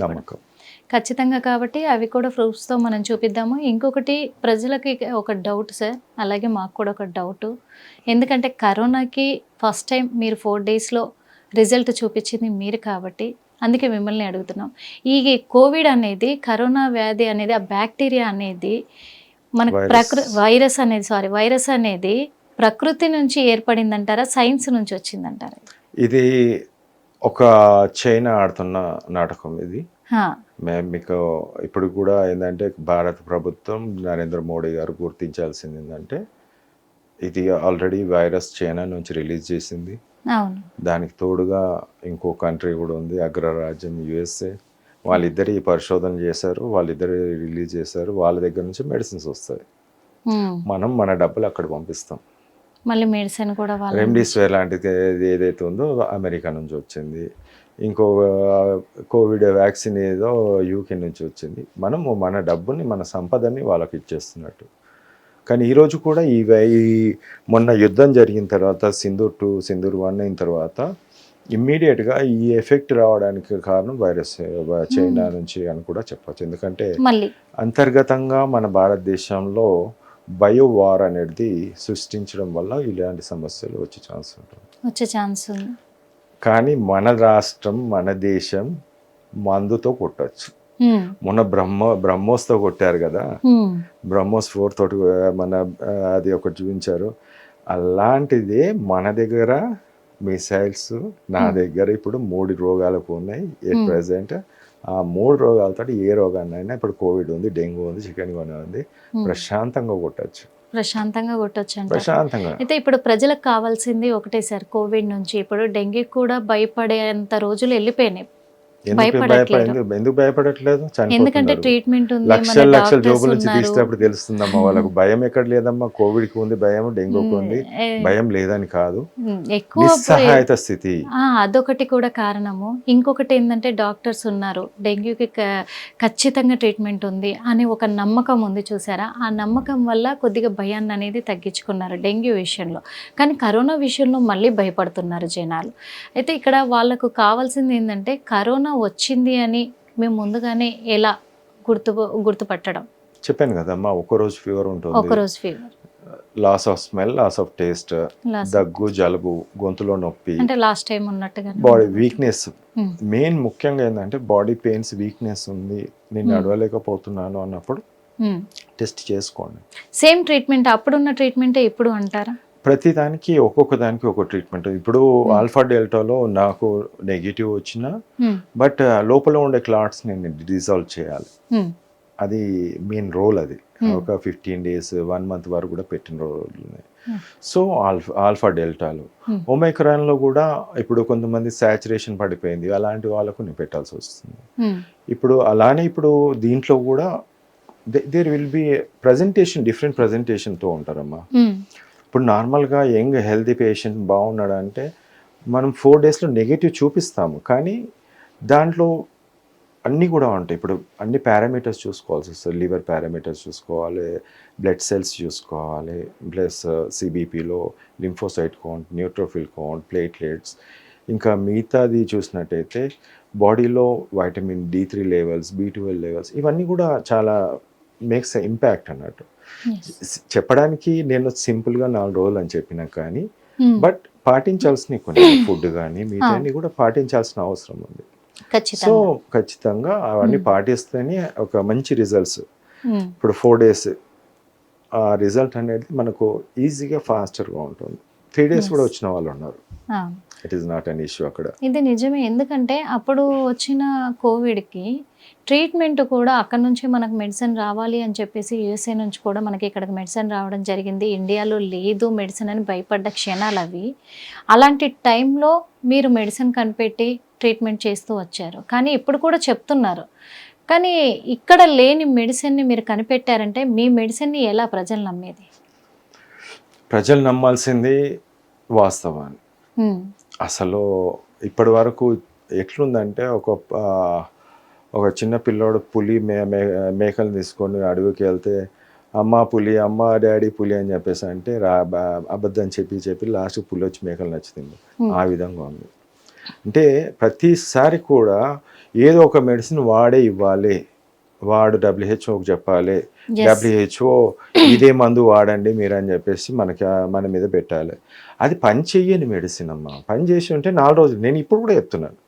Speaker 1: ఖచ్చితంగా, కాబట్టి అవి కూడా ప్రూఫ్స్తో మనం చూపిద్దాము. ఇంకొకటి ప్రజలకి ఒక డౌట్ సార్, అలాగే మాకు కూడా ఒక డౌట్. ఎందుకంటే కరోనాకి ఫస్ట్ టైం మీరు 4 daysలో రిజల్ట్ చూపించింది మీరు కాబట్టి అందుకే మిమ్మల్ని అడుగుతున్నాం. ఈ కోవిడ్ అనేది, కరోనా వ్యాధి అనేది, ఆ బ్యాక్టీరియా అనేది మనకు వైరస్ అనేది ప్రకృతి నుంచి ఏర్పడిందంటారా, సైన్స్ నుంచి వచ్చిందంటారా?
Speaker 2: ఇది ఒక చైనా ఆడుతున్న నాటకం ఇది. మేము మీకు ఇప్పుడు కూడా ఏంటంటే భారత ప్రభుత్వం, నరేంద్ర మోడీ గారు గుర్తించాల్సింది ఏంటంటే ఇది ఆల్రెడీ వైరస్ చైనా నుంచి రిలీజ్ చేసింది. దానికి తోడుగా ఇంకో కంట్రీ కూడా ఉంది, అగ్రరాజ్యం USA. వాళ్ళిద్దరు ఈ పరిశోధన చేశారు, వాళ్ళిద్దరు రిలీజ్ చేశారు, వాళ్ళ దగ్గర నుంచి మెడిసిన్స్ వస్తాయి. మనం మన డబ్బులు అక్కడ పంపిస్తాం.
Speaker 1: మళ్ళీ మెడిసిన్ కూడా
Speaker 2: రెమ్డెసివిర్ లాంటిది ఏదైతే ఉందో అమెరికా నుంచి వచ్చింది. ఇంకో కోవిడ్ వ్యాక్సిన్ ఏదో UK నుంచి వచ్చింది. మనము మన డబ్బుని, మన సంపదని వాళ్ళకి ఇచ్చేస్తున్నట్టు. కానీ ఈరోజు కూడా మొన్న యుద్ధం జరిగిన తర్వాత, సింధూర్ 2, సింధూర్ 1 అయిన తర్వాత ఇమ్మీడియట్గా ఈ ఎఫెక్ట్ రావడానికి కారణం వైరస్ చైనా నుంచి అని కూడా చెప్పచ్చు. ఎందుకంటే
Speaker 1: మళ్ళీ
Speaker 2: అంతర్గతంగా మన భారతదేశంలో బయో వార్ అనేది సృష్టించడం వల్ల ఇలాంటి సమస్యలు వచ్చే ఛాన్స్
Speaker 1: ఉంది.
Speaker 2: కానీ మన రాష్ట్రం మన దేశం మందుతో కొట్టచ్చు. మొన్న బ్రహ్మోస్తో కొట్టారు కదా, బ్రహ్మోస్ 4 తోటి మన అది ఒకటి చూపించారు. అలాంటిదే మన దగ్గర మిసైల్స్, నా దగ్గర ఇప్పుడు 3 రోగాలకు ఉన్నాయి ప్రెసెంట్. ఆ 3 రోగాలతో ఏ రోగాన్నైనా, ఇప్పుడు కోవిడ్ ఉంది, డెంగ్యూ ఉంది, చికెన్ గున్యా ఉంది, ప్రశాంతంగా కొట్టచ్చు.
Speaker 1: ప్రశాంతంగా. అయితే ఇప్పుడు ప్రజలకు కావాల్సింది ఒకటే సార్, కోవిడ్ నుంచి ఇప్పుడు డెంగ్యూ కూడా భయపడేంత రోజులు వెళ్ళిపోయినాయి.
Speaker 2: ఎందుకు భయపడట్లేదు?
Speaker 1: ఎందుకంటే ట్రీట్మెంట్ ఉంది,
Speaker 2: లక్షల జోబుల నుంచి తీసేటప్పుడు తెలుస్తుందమ్మా వాళ్ళకు. భయం ఎక్కడ లేదమ్మా. కోవిడ్ కి ఉంది భయం, డెంగ్యూకి ఉంది భయం లేదని కాదు, నిస్సహాయత స్థితి.
Speaker 1: అదొకటి కూడా కారణము. ఇంకొకటి ఏంటంటే డాక్టర్స్ ఉన్నారు, డెంగ్యూకి ఖచ్చితంగా ట్రీట్మెంట్ ఉంది అని ఒక నమ్మకం ఉంది చూసారా. ఆ నమ్మకం వల్ల కొద్దిగా భయాన్ని అనేది తగ్గించుకున్నారు డెంగ్యూ విషయంలో. కానీ కరోనా విషయంలో మళ్ళీ భయపడుతున్నారు జనాలు. అయితే ఇక్కడ వాళ్ళకు కావాల్సింది ఏంటంటే కరోనా వచ్చింది అని మేము ముందుగానే ఎలా గుర్తుపట్టడం.
Speaker 2: చెప్పాను కదమ్మా, ఒకరోజు ఫీవర్ ఉంటుంది, loss of smell, loss of taste, దగ్గు, జలుబు, గొంతులో నొప్పి,
Speaker 1: అంటే లాస్ట్ టైం ఉన్నట్టుగా
Speaker 2: బాడీ వీక్నెస్. మెయిన్ ముఖ్యంగా ఏంటంటే బాడీ పెయిన్స్, వీక్నెస్ ఉంది, నేను నడవలేకపోతున్నాను అన్నప్పుడు టెస్ట్ చేసుకోండి.
Speaker 1: సేమ్ ట్రీట్మెంట్ అప్పుడున్న ట్రీట్మెంటే ఇప్పుడు అంటారా?
Speaker 2: ప్రతి దానికి ఒక్కొక్క దానికి ఒక ట్రీట్మెంట్. ఇప్పుడు ఆల్ఫా డెల్టాలో నాకు నెగిటివ్ వచ్చినా బట్ లోపల ఉండే క్లాట్స్ నేను డిజాల్వ్ చేయాలి. అది మెయిన్ రోల్. అది ఒక 15 days 1 month వరకు కూడా పెట్టిన రోజులు ఉన్నాయి. సో ఆల్ఫా డెల్టాలో, ఒమైక్రాన్లో కూడా ఇప్పుడు కొంతమంది సాచురేషన్ పడిపోయింది, అలాంటి వాళ్ళకు నేను పెట్టాల్సి వస్తుంది. ఇప్పుడు అలానే ఇప్పుడు దీంట్లో కూడా there will be presentation, different ప్రజెంటేషన్తో ఉంటారమ్మా. ఇప్పుడు నార్మల్గా యంగ్ హెల్తీ పేషెంట్ బాగున్నాడు అంటే మనం 4 daysలో నెగిటివ్ చూపిస్తాము, కానీ దాంట్లో అన్నీ కూడా ఉంటాయి. ఇప్పుడు అన్ని పారామీటర్స్ చూసుకోవాల్సి వస్తుంది. లివర్ పారామీటర్స్ చూసుకోవాలి, బ్లడ్ సెల్స్ చూసుకోవాలి, ప్లస్ సిబిపిలో lymphocyte count, neutrophil count, platelets, ఇంకా మిగతాది చూసినట్టయితే బాడీలో vitamin D3 levels, B12 levels, ఇవన్నీ కూడా చాలా మేక్స్ ఇంపాక్ట్ అన్నట్టు. చెప్పడానికి నేను సింపుల్గా 4 రోజులు అని చెప్పినా కానీ బట్ పాటించాల్సిన కొన్ని ఫుడ్ కానీ మిగతా కూడా పాటించాల్సిన అవసరం ఉంది. సో ఖచ్చితంగా అవన్నీ పాటిస్తేనే ఒక మంచి రిజల్ట్స్. ఇప్పుడు 4 days ఆ రిజల్ట్ అనేది మనకు ఈజీగా ఫాస్టర్గా ఉంటుంది. 3 days కూడా వచ్చిన వాళ్ళు ఉన్నారు. It is not an issue అక్కడ.
Speaker 1: ఇది నిజమే. ఎందుకంటే అప్పుడు వచ్చిన కోవిడ్కి ట్రీట్మెంట్ కూడా అక్కడ నుంచి మనకు మెడిసిన్ రావాలి అని చెప్పేసి యూఎస్ఏ నుంచి కూడా మనకి ఇక్కడికి మెడిసిన్ రావడం జరిగింది. ఇండియాలో లేదు మెడిసిన్ అని భయపడ్డ క్షణాలు అవి. అలాంటి టైంలో మీరు మెడిసిన్ కనిపెట్టి ట్రీట్మెంట్ చేస్తూ వచ్చారు. కానీ ఇప్పుడు కూడా చెప్తున్నారు, కానీ ఇక్కడ లేని మెడిసిన్ని మీరు కనిపెట్టారంటే మీ మెడిసిన్ని ఎలా ప్రజలు నమ్మేది?
Speaker 2: ప్రజలు నమ్మాల్సింది వాస్తవాన్ని. అసలు ఇప్పటి వరకు ఎట్లుందంటే ఒక చిన్న పిల్లోడు పులి మేకలు తీసుకొని అడవికి వెళ్తే అమ్మ పులి, అమ్మ డాడీ పులి అని చెప్పేసి అంటే అబద్ధం చెప్పి లాస్ట్ పులి వచ్చి మేకలు నచ్చుతుంది. ఆ విధంగా ఉంది. అంటే ప్రతిసారి కూడా ఏదో ఒక మెడిసిన్ వాడే ఇవ్వాలి, వాడు WHOకి చెప్పాలి, WHO ఇదే మందు వాడండి మీరు అని చెప్పేసి మన మీద పెట్టాలి. అది పని చెయ్యని మెడిసిన్ అమ్మా. పని చేసి ఉంటే 4 రోజులు. నేను ఇప్పుడు కూడా చెప్తున్నాను,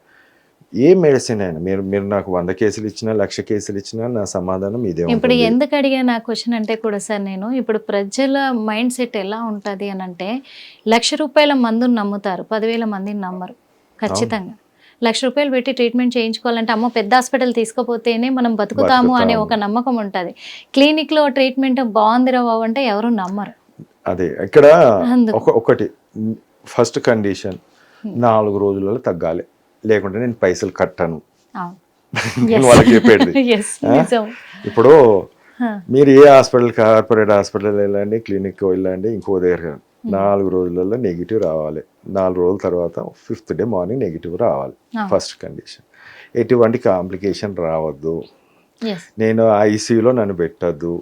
Speaker 2: ఏ మెడిసిన్ అయినా మీరు నాకు 100 కేసులు ఇచ్చినా 1,00,000 కేసులు ఇచ్చినా నా సమాధానం ఇదే.
Speaker 1: ఇప్పుడు ఎందుకు అడిగా నా క్వశ్చన్ అంటే కూడా సార్, నేను ఇప్పుడు ప్రజల మైండ్ సెట్ ఎలా ఉంటుంది అని అంటే, ₹1,00,000 మందుని నమ్ముతారు, 10,000 మందిని నమ్మరు. ఖచ్చితంగా ₹1,00,000 పెట్టి ట్రీట్మెంట్ చేయించుకోవాలంటే అమ్మో పెద్ద హాస్పిటల్ తీసుకుపోతేనే మనం బతుకుతాము అనే ఒక నమ్మకం ఉంటుంది. క్లినిక్లో ట్రీట్మెంట్ బాగుందిరా బాబు అంటే ఎవరు నమ్మరు.
Speaker 2: అదే ఇక్కడ ఒకటి ఫస్ట్ కండిషన్, 4 రోజులలో తగ్గాలి, లేకుంటే నేను పైసలు కట్టాను వాళ్ళకి చెప్పేది. ఇప్పుడు మీరు ఏ హాస్పిటల్, కార్పొరేట్ హాస్పిటల్ వెళ్ళండి, క్లినిక్ వెళ్ళండి, ఇంకో దగ్గర 4 రోజులలో నెగిటివ్ రావాలి. 4 రోజుల తర్వాత 5th day మార్నింగ్ నెగిటివ్ రావాలి. First condition. ఎటువంటి కాంప్లికేషన్ రావద్దు, నేను ICUలో నన్ను పెట్టద్దు,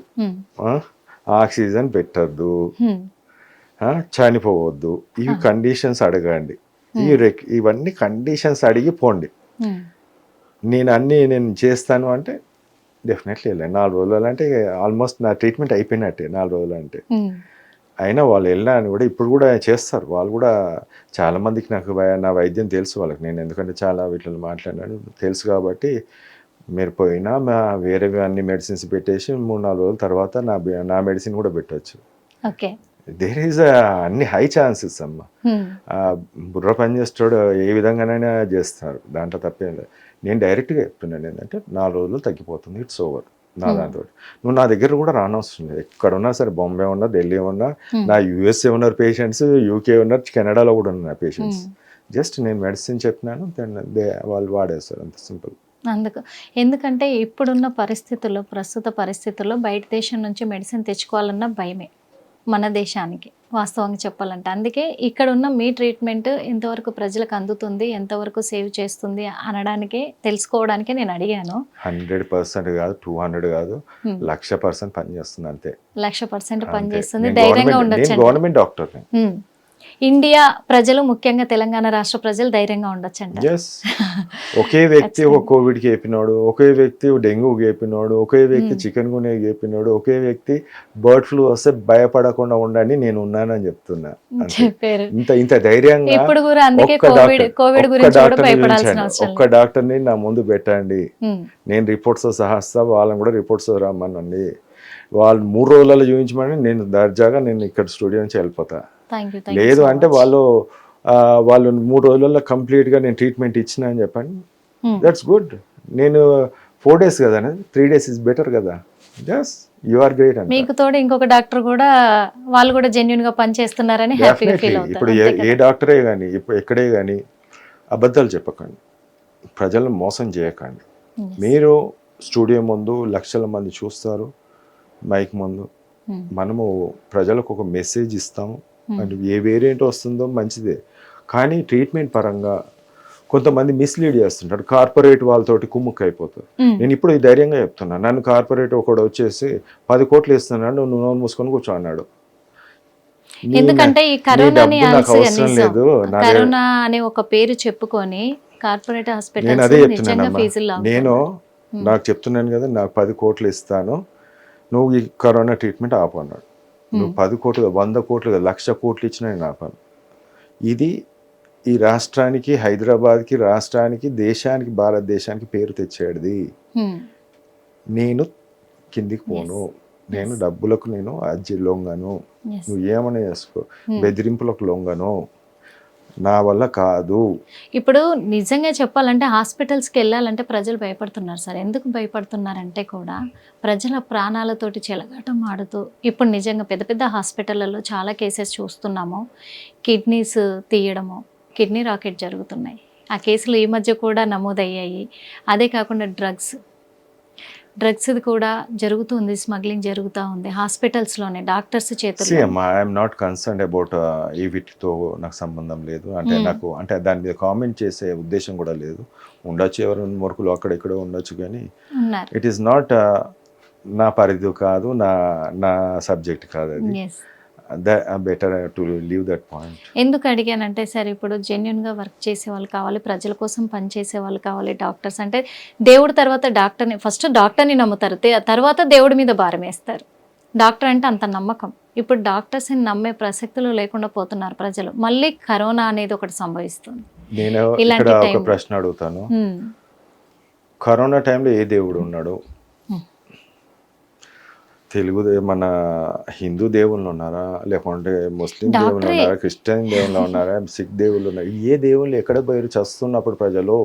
Speaker 2: ఆక్సిజన్ పెట్టద్దు, చనిపోవద్దు. ఇవి కండిషన్స్ అడగండి. ఇవన్నీ కండిషన్స్ అడిగి పోండి. నేను చేస్తాను అంటే డెఫినెట్లీ వెళ్ళాను. 4 రోజులు అంటే ఆల్మోస్ట్ నా ట్రీట్మెంట్ అయిపోయినట్టే 4 రోజులు అంటే. అయినా వాళ్ళు వెళ్ళినా అని కూడా ఇప్పుడు కూడా చేస్తారు. వాళ్ళు కూడా చాలామందికి నా వైద్యం తెలుసు వాళ్ళకి. నేను ఎందుకంటే చాలా వీటిలో మాట్లాడినాను తెలుసు కాబట్టి మీరు పోయినా వేరే అన్ని మెడిసిన్స్ పెట్టేసి 3-4 రోజుల తర్వాత నా మెడిసిన్ కూడా పెట్టవచ్చు.
Speaker 1: ఓకే,
Speaker 2: దేర్ ఈజ్ అన్ని హై ఛాన్సెస్ అమ్మ. బుర్ర పని చేస్తాడు ఏ విధంగానైనా చేస్తారు, దాంట్లో తప్పేం లేదు. నేను డైరెక్ట్గా చెప్తున్నాను ఏంటంటే 4 రోజులు తగ్గిపోతుంది, ఇట్స్ ఓవర్. నా దాంతో నువ్వు నా దగ్గర కూడా రానవసరం లేదు. ఎక్కడున్నా సరే, బాంబే ఉన్నా, ఢిల్లీ ఉన్నా, నా యూఎస్ఏ ఉన్నారు పేషెంట్స్, యూకే ఉన్నారు, కెనడాలో కూడా ఉన్నారు పేషెంట్స్. జస్ట్ నేను మెడిసిన్ చెప్పినాను, వాళ్ళు వాడేస్తారు, అంత సింపుల్.
Speaker 1: ఎందుకంటే ఇప్పుడున్న పరిస్థితుల్లో, ప్రస్తుత పరిస్థితుల్లో బయట దేశం నుంచి మెడిసిన్ తెచ్చుకోవాలన్న భయమే మన దేశానికి, వాస్తవంగా చెప్పాలంటే. అందుకే ఇక్కడ ఉన్న మీ ట్రీట్మెంట్ ఎంతవరకు ప్రజలకు అందుతుంది, ఎంతవరకు సేవ్ చేస్తుంది అనడానికి, తెలుసుకోవడానికే నేను అడిగాను.
Speaker 2: 100% కాదు, 200 కాదు, 1,00,000% పనిచేస్తుంది అంతే.
Speaker 1: 1,00,000% పనిచేస్తుంది, ధైర్యంగా ఉండొచ్చు.
Speaker 2: Government doctor.
Speaker 1: ఇండియా ప్రజలు, ముఖ్యంగా తెలంగాణ రాష్ట్ర ప్రజలు ధైర్యంగా ఉండొచ్చంట.
Speaker 2: ఒకే వ్యక్తి ఒక కోవిడ్కి వేపినాడు, ఒకే వ్యక్తి డెంగ్యూకి వేపినాడు, ఒకే వ్యక్తి చికెన్ గున్యాకి వేపినాడు, ఒకే వ్యక్తి బర్డ్ ఫ్లూ వస్తే భయపడకుండా ఉండండి నేను ఉన్నానని చెప్తున్నా. ఇంత ధైర్యంగా ఒక్క డాక్టర్ని నా ముందు పెట్టండి, నేను రిపోర్ట్స్ సహా వాళ్ళని కూడా రిపోర్ట్స్ రమ్మనండి. వాళ్ళు 3 రోజులలో చూపించమని నేను దర్జాగా ఇక్కడ స్టూడియో నుంచి వెళ్ళిపోతా. లేదు అంటే వాళ్ళు 3 రోజులలో కంప్లీట్గా నేను ట్రీట్మెంట్ ఇచ్చిన అని చెప్పండి, దట్స్ గుడ్. నేను 4 days కదా, 3 days ఇస్ బెటర్ కదా. Just you are great.
Speaker 1: మీకు తోడు ఇంకొక డాక్టర్ కూడా, వాళ్ళు కూడా జెన్యూన్ గా పనిచేస్తున్నారని హ్యాపీగా ఫీల్ అవుతారు.
Speaker 2: ఇప్పుడు ఏ డాక్టరే కానీ, ఇప్పుడు ఎక్కడే కానీ అబద్ధాలు చెప్పకండి, ప్రజలను మోసం చేయకండి. మీరు స్టూడియో ముందు లక్షల మంది చూస్తారు, మైక్ ముందు మనము ప్రజలకు ఒక మెసేజ్ ఇస్తాము. అంటే ఏ వేరియంట్ వస్తుందో మంచిదే, కానీ ట్రీట్మెంట్ పరంగా కొంతమంది మిస్లీడ్ చేస్తుంటారు, కార్పొరేట్ వాళ్ళతోటి కుమ్ముక్ అయిపోతారు. నేను ఇప్పుడు ధైర్యంగా చెప్తున్నా, నన్ను కార్పొరేట్ ఒకడు వచ్చేసి 10 కోట్లు ఇస్తున్నాడు, నువ్వు నోరు మూసుకొని కూర్చో అన్నాడు.
Speaker 1: ఎందుకంటే ఈ కరోనా అనే ఒక పేరు చెప్పుకొని కార్పొరేట్ హాస్పిటల్
Speaker 2: నేను అదే చెప్తున్నాను. నేను నాకు చెప్తున్నాను కదా, నాకు 10 కోట్లు ఇస్తాను, నువ్వు ఈ కరోనా ట్రీట్మెంట్ ఆపు అన్నాడు. నువ్వు 10 కోట్లు 100 కోట్లు 1,00,000 కోట్లు ఇచ్చినా నేను ఆపాను. ఇది ఈ రాష్ట్రానికి, హైదరాబాద్కి, రాష్ట్రానికి, దేశానికి, భారతదేశానికి పేరు తెచ్చాడుది. నేను కిందికి పోను, నేను డబ్బులకు నేను లొంగను, నువ్వు ఏమైనా చేసుకో, బెదిరింపులకు లొంగను, నా వల్ల కాదు.
Speaker 1: ఇప్పుడు నిజంగా చెప్పాలంటే హాస్పిటల్స్కి వెళ్ళాలంటే ప్రజలు భయపడుతున్నారు సార్. ఎందుకు భయపడుతున్నారంటే కూడా ప్రజల ప్రాణాలతోటి చెలగాటం ఆడుతూ, ఇప్పుడు నిజంగా పెద్ద పెద్ద హాస్పిటళ్ళలో చాలా కేసెస్ చూస్తున్నాము. కిడ్నీస్ తీయడము, కిడ్నీ రాకెట్ జరుగుతున్నాయి. ఆ కేసులు ఈ మధ్య కూడా నమోదయ్యాయి. అదే కాకుండా డ్రగ్స్ కూడా జరుగుతుంది, స్మగ్లింగ్ జరుగుతూ ఉంది హాస్పిటల్స్లోనే, డాక్టర్స్ చేతుల్లో.
Speaker 2: ఐఎమ్ నాట్ కన్సర్న్డ్ అబౌట్ ఈ వీటితో నాకు సంబంధం లేదు. అంటే నాకు అంటే దాని మీద కామెంట్ చేసే ఉద్దేశం కూడా లేదు. ఉండొచ్చు, ఎవరు మొరుకులు అక్కడెక్కడో ఉండొచ్చు, కానీ ఇట్ ఈస్ నాట్ నా పరిధి కాదు, నా సబ్జెక్ట్ కాదు అది. Better to leave that point.
Speaker 1: ఎందుకు అడిగానంటే సార్, ఇప్పుడు జెన్యున్గా వర్క్ చేసే వాళ్ళు కావాలి, ప్రజల కోసం పనిచేసే వాళ్ళు కావాలి. డాక్టర్స్ అంటే దేవుడి తర్వాత డాక్టర్ని, ఫస్ట్ డాక్టర్ని నమ్ముతారు, తర్వాత దేవుడి మీద భారం వేస్తారు. డాక్టర్ అంటే అంత నమ్మకం. ఇప్పుడు డాక్టర్స్ని నమ్మే ప్రసక్తులు లేకుండా పోతున్నారు ప్రజలు. మళ్ళీ కరోనా అనేది ఒకటి సంభవిస్తుంది.
Speaker 2: నేను ఇక్కడ ఒక ప్రశ్న అడుగుతాను, కరోనా టైంలో ఏ దేవుడు ఉన్నాడు? తెలుగు మన హిందూ దేవుళ్ళు ఉన్నారా, లేకుంటే ముస్లిం దేవుళ్ళు ఉన్నారా, క్రిస్టియన్ దేవుళ్ళు ఉన్నారా, సిక్ దేవుళ్ళు ఉన్నారా? ఏ దేవుళ్ళు ఎక్కడ పోయి చస్తున్నప్పుడు ప్రజలు?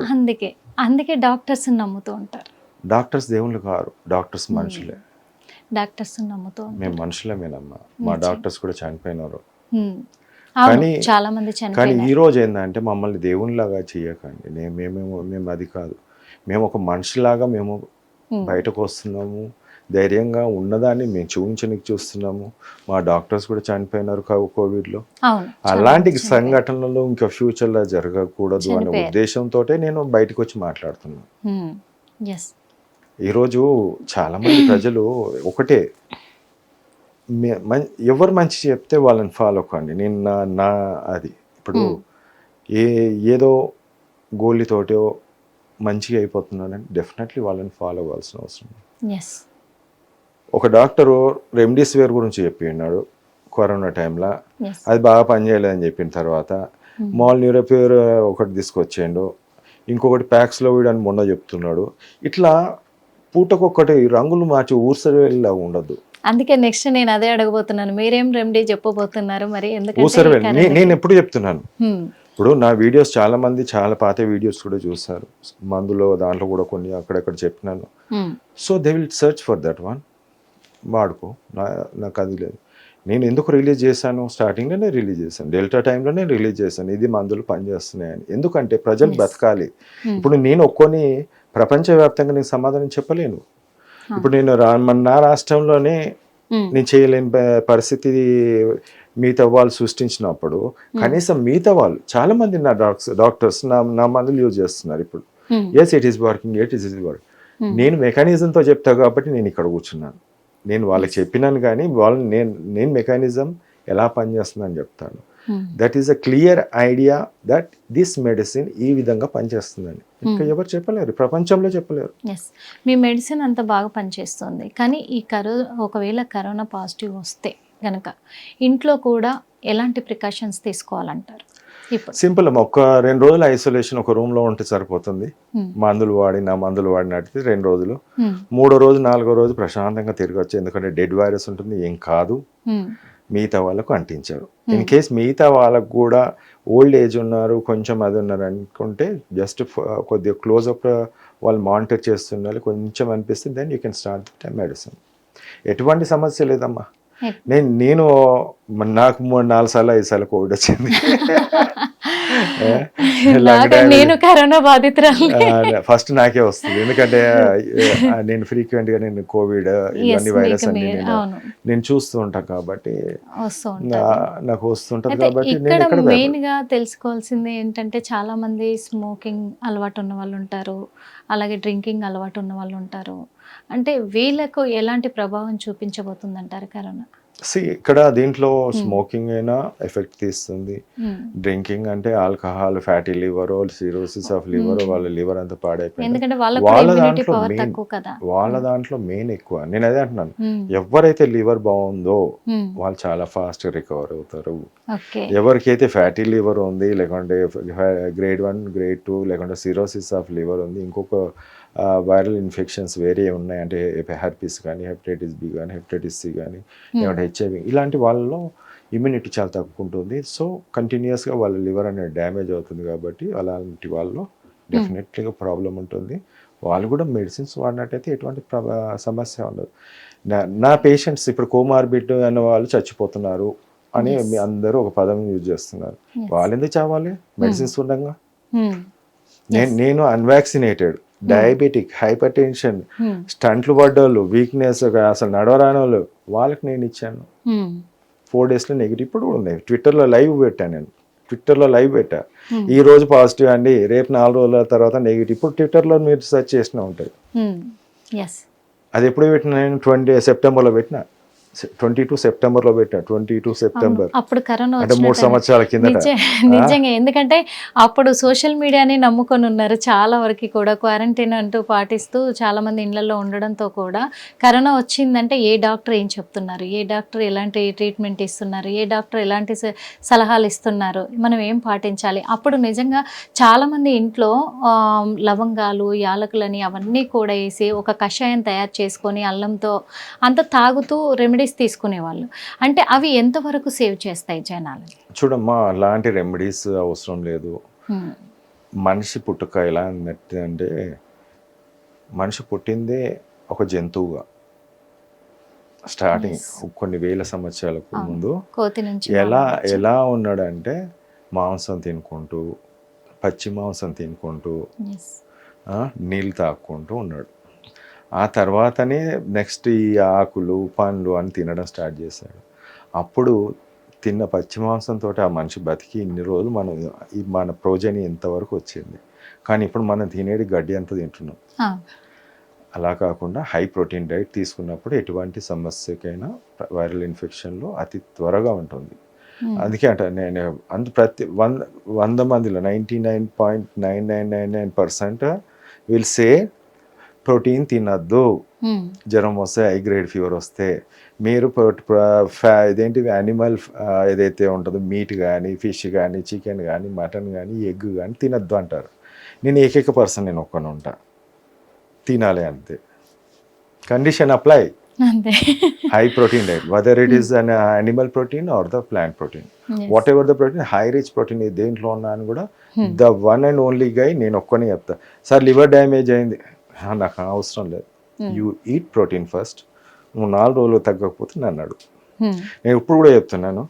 Speaker 1: అందుకే డాక్టర్స్ నమ్ముతూ ఉంటారు.
Speaker 2: డాక్టర్స్ దేవుళ్ళు కారు, డాక్టర్స్ మనుషులే.
Speaker 1: డాక్టర్స్ నమ్ముతూ
Speaker 2: మేము మనుషులమేనమ్మా, మా డాక్టర్స్ కూడా చనిపోయినారు. కానీ ఈ రోజు ఏంటంటే మమ్మల్ని దేవునిలాగా చేయకండి. మేము అది కాదు, మేము ఒక మనిషిలాగా మేము బయటకు వస్తున్నాము, ధైర్యంగా ఉన్నదాన్ని మేము చూపించడానికి చూస్తున్నాము. మా డాక్టర్స్ కూడా చనిపోయినారు కోవిడ్లో. అలాంటి సంఘటనలు ఇంకా ఫ్యూచర్లో జరగకూడదు అనే ఉద్దేశంతో నేను బయటకు వచ్చి మాట్లాడుతున్నాను. ఈరోజు చాలామంది ప్రజలు ఒకటే, ఎవరు మంచి చెప్తే వాళ్ళని ఫాలో కండి. నేను నా అది ఇప్పుడు ఏదో గోళీతోటో మంచిగా అయిపోతున్నాడని డెఫినెట్లీ వాళ్ళని ఫాలో అవ్వాల్సిన అవసరం.
Speaker 1: ఎస్.
Speaker 2: ఒక డాక్టరు రెమ్డెసివిర్ గురించి చెప్పి ఉన్నాడు కరోనా టైంలో,
Speaker 1: ఎస్.
Speaker 2: అది బాగా పనిచేయలేదని చెప్పిన తర్వాత మాల్ న్యూరోపియర్ ఒకటి తీసుకొచ్చేయండు, ఇంకొకటి ప్యాక్స్లోవిడ్ అని మొన్న చెప్తున్నాడు. ఇట్లా పూటకొక్కటి రంగులు మార్చి ఊర్సరిలా ఉండద్దు.
Speaker 1: అందుకే నెక్స్ట్ నేను అదే అడగబోతున్నాను, మీరేం రెమెడీ చెప్పబోతున్నారు మరి?
Speaker 2: ఊసరవెల్లి
Speaker 1: ఎందుకంటే
Speaker 2: నేను ఎప్పుడు చెప్తున్నాను, ఇప్పుడు నా వీడియోస్ చాలా మంది చాలా పాత వీడియోస్ కూడా చూస్తారు, మందులో దాంట్లో కూడా కొన్ని అక్కడక్కడ చెప్పినాను. So they will search for that one, వాడుకో. నాకు అది లేదు. నేను ఎందుకు రిలీజ్ చేశాను, స్టార్టింగ్లోనే రిలీజ్ చేశాను, డెల్టా టైంలోనే రిలీజ్ చేశాను, ఇది మందులు పనిచేస్తున్నాయని. ఎందుకంటే ప్రజలు బతకాలి. ఇప్పుడు నేను ఒక్కొని ప్రపంచవ్యాప్తంగా నేను సమాధానం చెప్పలేను. ఇప్పుడు నేను నా రాష్ట్రంలోనే నేను చేయలేని పరిస్థితి మిగతా వాళ్ళు సృష్టించినప్పుడు కనీసం మిగతా వాళ్ళు చాలా మంది నా డాక్టర్స్ నా మందులు యూజ్ చేస్తున్నారు ఇప్పుడు. Yes, it is working, it is working. నేను మెకానిజంతో చెప్తా కాబట్టి నేను ఇక్కడ కూర్చున్నాను. నేను వాళ్ళకి చెప్పినాను కానీ వాళ్ళు నేను మెకానిజం ఎలా పనిచేస్తుందని చెప్తాను. That is a clear idea that this medicine ఈ విధంగా పనిచేస్తుందని. ఇంకా ఎవరు చెప్పలేరు, ప్రపంచంలో చెప్పలేరు.
Speaker 1: ఎస్, మీ మెడిసిన్ అంత బాగా పనిచేస్తుంది. కానీ ఈ ఒకవేళ కరోనా పాజిటివ్ వస్తే కనుక ఇంట్లో కూడా ఎలాంటి ప్రికాషన్స్ తీసుకోవాలంటారు?
Speaker 2: సింపుల్ అమ్మా, ఒక 2 రోజులు ఐసోలేషన్ ఒక రూమ్ లో ఉంటే సరిపోతుంది. మందులు వాడినట్టు 2 రోజులు, 3వ రోజు 4వ రోజు ప్రశాంతంగా తిరగచ్చు. ఎందుకంటే డెడ్ వైరస్ ఉంటుంది, ఏం కాదు, మిగతా వాళ్ళకు అంటించారు. ఇన్ కేస్ మిగతా వాళ్ళకు కూడా ఓల్డ్ ఏజ్ ఉన్నారు, కొంచెం అది ఉన్నారు అనుకుంటే జస్ట్ కొద్దిగా క్లోజ్అప్ వాళ్ళు మానిటర్ చేస్తున్నారు, కొంచెం అనిపిస్తే then you can start the medicine. ఎటువంటి సమస్య లేదమ్మా. నేను నాకు 3-4 సార్లు 5 సార్లు కోవిడ్ వచ్చింది.
Speaker 1: నేను కరోనా బాధితురాలు.
Speaker 2: ఫస్ట్ నాకే వస్తుంది, ఎందుకంటే నేను ఫ్రీక్వెంట్ గా నేను కోవిడ్ ఇవన్నీ వైరస్ అన్ని నేను చూస్తూ ఉంటాను కాబట్టి నాకు వస్తుంటది. కాబట్టి
Speaker 1: ఇక్కడ మెయిన్ గా తెలుసుకోవాల్సింది ఏంటంటే చాలా మంది స్మోకింగ్ అలవాటు ఉన్న వాళ్ళు ఉంటారు, అలాగే డ్రింకింగ్ అలవాటు ఉన్న వాళ్ళు ఉంటారు. అంటే వీళ్ళకు ఎలాంటి ప్రభావం చూపించబోతుంది అంటారు కరోనా?
Speaker 2: ఇక్కడ దీంట్లో స్మోకింగ్ అయినా ఎఫెక్ట్ తీస్తుంది. డ్రింకింగ్ అంటే alcohol, fatty liver, cirrhosis of liver, వాళ్ళ లివర్ అంతా పాడైపోయింది. వాళ్ళ దాంట్లో మెయిన్ ఎక్కువ. నేను అదే అంటున్నాను, ఎవరైతే లివర్ బాగుందో వాళ్ళు చాలా ఫాస్ట్ రికవర్ అవుతారు. ఎవరికైతే ఫ్యాటీ లివర్ ఉంది, లేకుంటే గ్రేడ్ 1, గ్రేడ్ 2, లేకుంటే సిరోసిస్ ఆఫ్ లివర్ ఉంది, ఇంకొక వైరల్ ఇన్ఫెక్షన్స్ వేరే ఉన్నాయి, అంటే హెర్పిస్ కానీ, హెపటైటిస్ బి కానీ, హెపటైటిస్ సి కానీ, లేకుంటే హెచ్ఐవి, ఇలాంటి వాళ్ళలో ఇమ్యూనిటీ చాలా తక్కువ ఉంటుంది. సో కంటిన్యూస్గా వాళ్ళ లివర్ అనేది డ్యామేజ్ అవుతుంది. కాబట్టి అలాంటి వాళ్ళు డెఫినెట్లీగా ప్రాబ్లం ఉంటుంది. వాళ్ళు కూడా మెడిసిన్స్ వాడినట్టయితే ఎటువంటి సమస్య ఉండదు. నా పేషెంట్స్ ఇప్పుడు కోమార్బిడ్ అనే వాళ్ళు చచ్చిపోతున్నారు అని మీ అందరూ ఒక పదం యూజ్ చేస్తున్నారు. వాళ్ళు ఎందుకు చావాలి మెడిసిన్స్ ఉండగా? నేను అన్వాక్సినేటెడ్, డయాబెటిక్, హైపర్ టెన్షన్, స్టంట్లు పడ్డోళ్ళు, వీక్నెస్, అసలు నడవరాని వాళ్ళు, వాళ్ళకి నేను ఇచ్చాను. 4 డేస్లో నెగిటివ్. ఇప్పుడు కూడా ఉన్నాయి. ట్విట్టర్లో లైవ్ పెట్టా, ఈ రోజు పాజిటివ్ అండి, రేపు 4 రోజుల తర్వాత నెగిటివ్. ఇప్పుడు ట్విట్టర్లో మీరు సెర్చ్ చేసినా ఉంటుంది. అది ఎప్పుడు పెట్టినా? నేను 20 సెప్టెంబర్లో పెట్టిన, 22 సెప్టెంబర్లో పెట్టా. 22 సెప్టెంబర్
Speaker 1: అప్పుడు కరోనా
Speaker 2: అంటే 3 సంవత్సరాల కిందట.
Speaker 1: నిజంగా, ఎందుకంటే అప్పుడు సోషల్ మీడియాని నమ్ముకొని ఉన్నారు చాలా వరకు కూడా. క్వారంటైన్ అంటూ పాటిస్తూ చాలా మంది ఇళ్లలో ఉండడంతో కూడా కరోనా వచ్చిందంటే ఏ డాక్టర్ ఏం చెప్తున్నారు, ఏ డాక్టర్ ఎలాంటి ట్రీట్మెంట్ ఇస్తున్నారు, ఏ డాక్టర్ ఎలాంటి సలహాలు ఇస్తున్నారు, మనం ఏం పాటించాలి. అప్పుడు నిజంగా చాలా మంది ఇంట్లో లవంగాలు, యాలకులని అవన్నీ కూడా వేసి ఒక కషాయం తయారు చేసుకొని అల్లంతో అంత తాగుతూ రెమెడీస్ తీసుకునేవాళ్ళు. అంటే అవి ఎంతవరకు సేవ్ చేస్తాయి జనాలని?
Speaker 2: చూడమ్మా, అలాంటి రెమెడీస్ అవసరం లేదు. మనిషి పుట్టుక ఎలా అంటే, మనిషి పుట్టిందే ఒక జంతువుగా. స్టార్టింగ్ కొన్ని వేల సంవత్సరాలకు ముందు ఎలా ఉన్నాడంటే, మాంసం తినుకుంటూ, పచ్చి మాంసం తినుకుంటూ, నీళ్ళు తాక్కుంటూ ఉన్నాడు. ఆ తర్వాతనే నెక్స్ట్ ఈ ఆకులు, పండ్లు అని తినడం స్టార్ట్ చేశాడు. అప్పుడు తిన్న పచ్చి మాంసంతో ఆ మనిషి బతికి ఇన్ని రోజులు మన ప్రోజని ఎంతవరకు వచ్చింది. కానీ ఇప్పుడు మనం తినేది గడ్డి అంతా తింటున్నాం. అలా కాకుండా హై ప్రోటీన్ డైట్ తీసుకున్నప్పుడు ఎటువంటి సమస్యకైనా వైరల్ ఇన్ఫెక్షన్లో అతి త్వరగా ఉంటుంది. అందుకే అంట నేను ప్రతి 100 మందిలో 99.9999% విల్ సే ప్రోటీన్ తినద్దు, జ్వరం వస్తే హై గ్రేడ్ ఫీవర్ వస్తే మీరు ఇదేంటి యానిమల్ ఏదైతే ఉంటుందో మీట్ కానీ ఫిష్ కానీ చికెన్ కానీ మటన్ కానీ ఎగ్ కానీ తినద్దు అంటారు. నేను ఏకైక పర్సన్ నేను ఒక్కనే ఉంటా, తినాలి అంతే. కండిషన్ అప్లై,
Speaker 1: అంతే.
Speaker 2: high protein diet, whether it is an animal protein or the plant protein, whatever the protein, high rich protein దేంట్లో ఉన్నా అని కూడా the one and only guy నేను ఒక్కనే చెప్తా. సార్ లివర్ డ్యామేజ్ అయింది, నాకు అవసరం లేదు, యూ ఈట్ ప్రోటీన్ ఫస్ట్, నువ్వు 4 రోజులు తగ్గకపోతే నన్ను అడుగు. నేను ఇప్పుడు కూడా చెప్తున్నాను,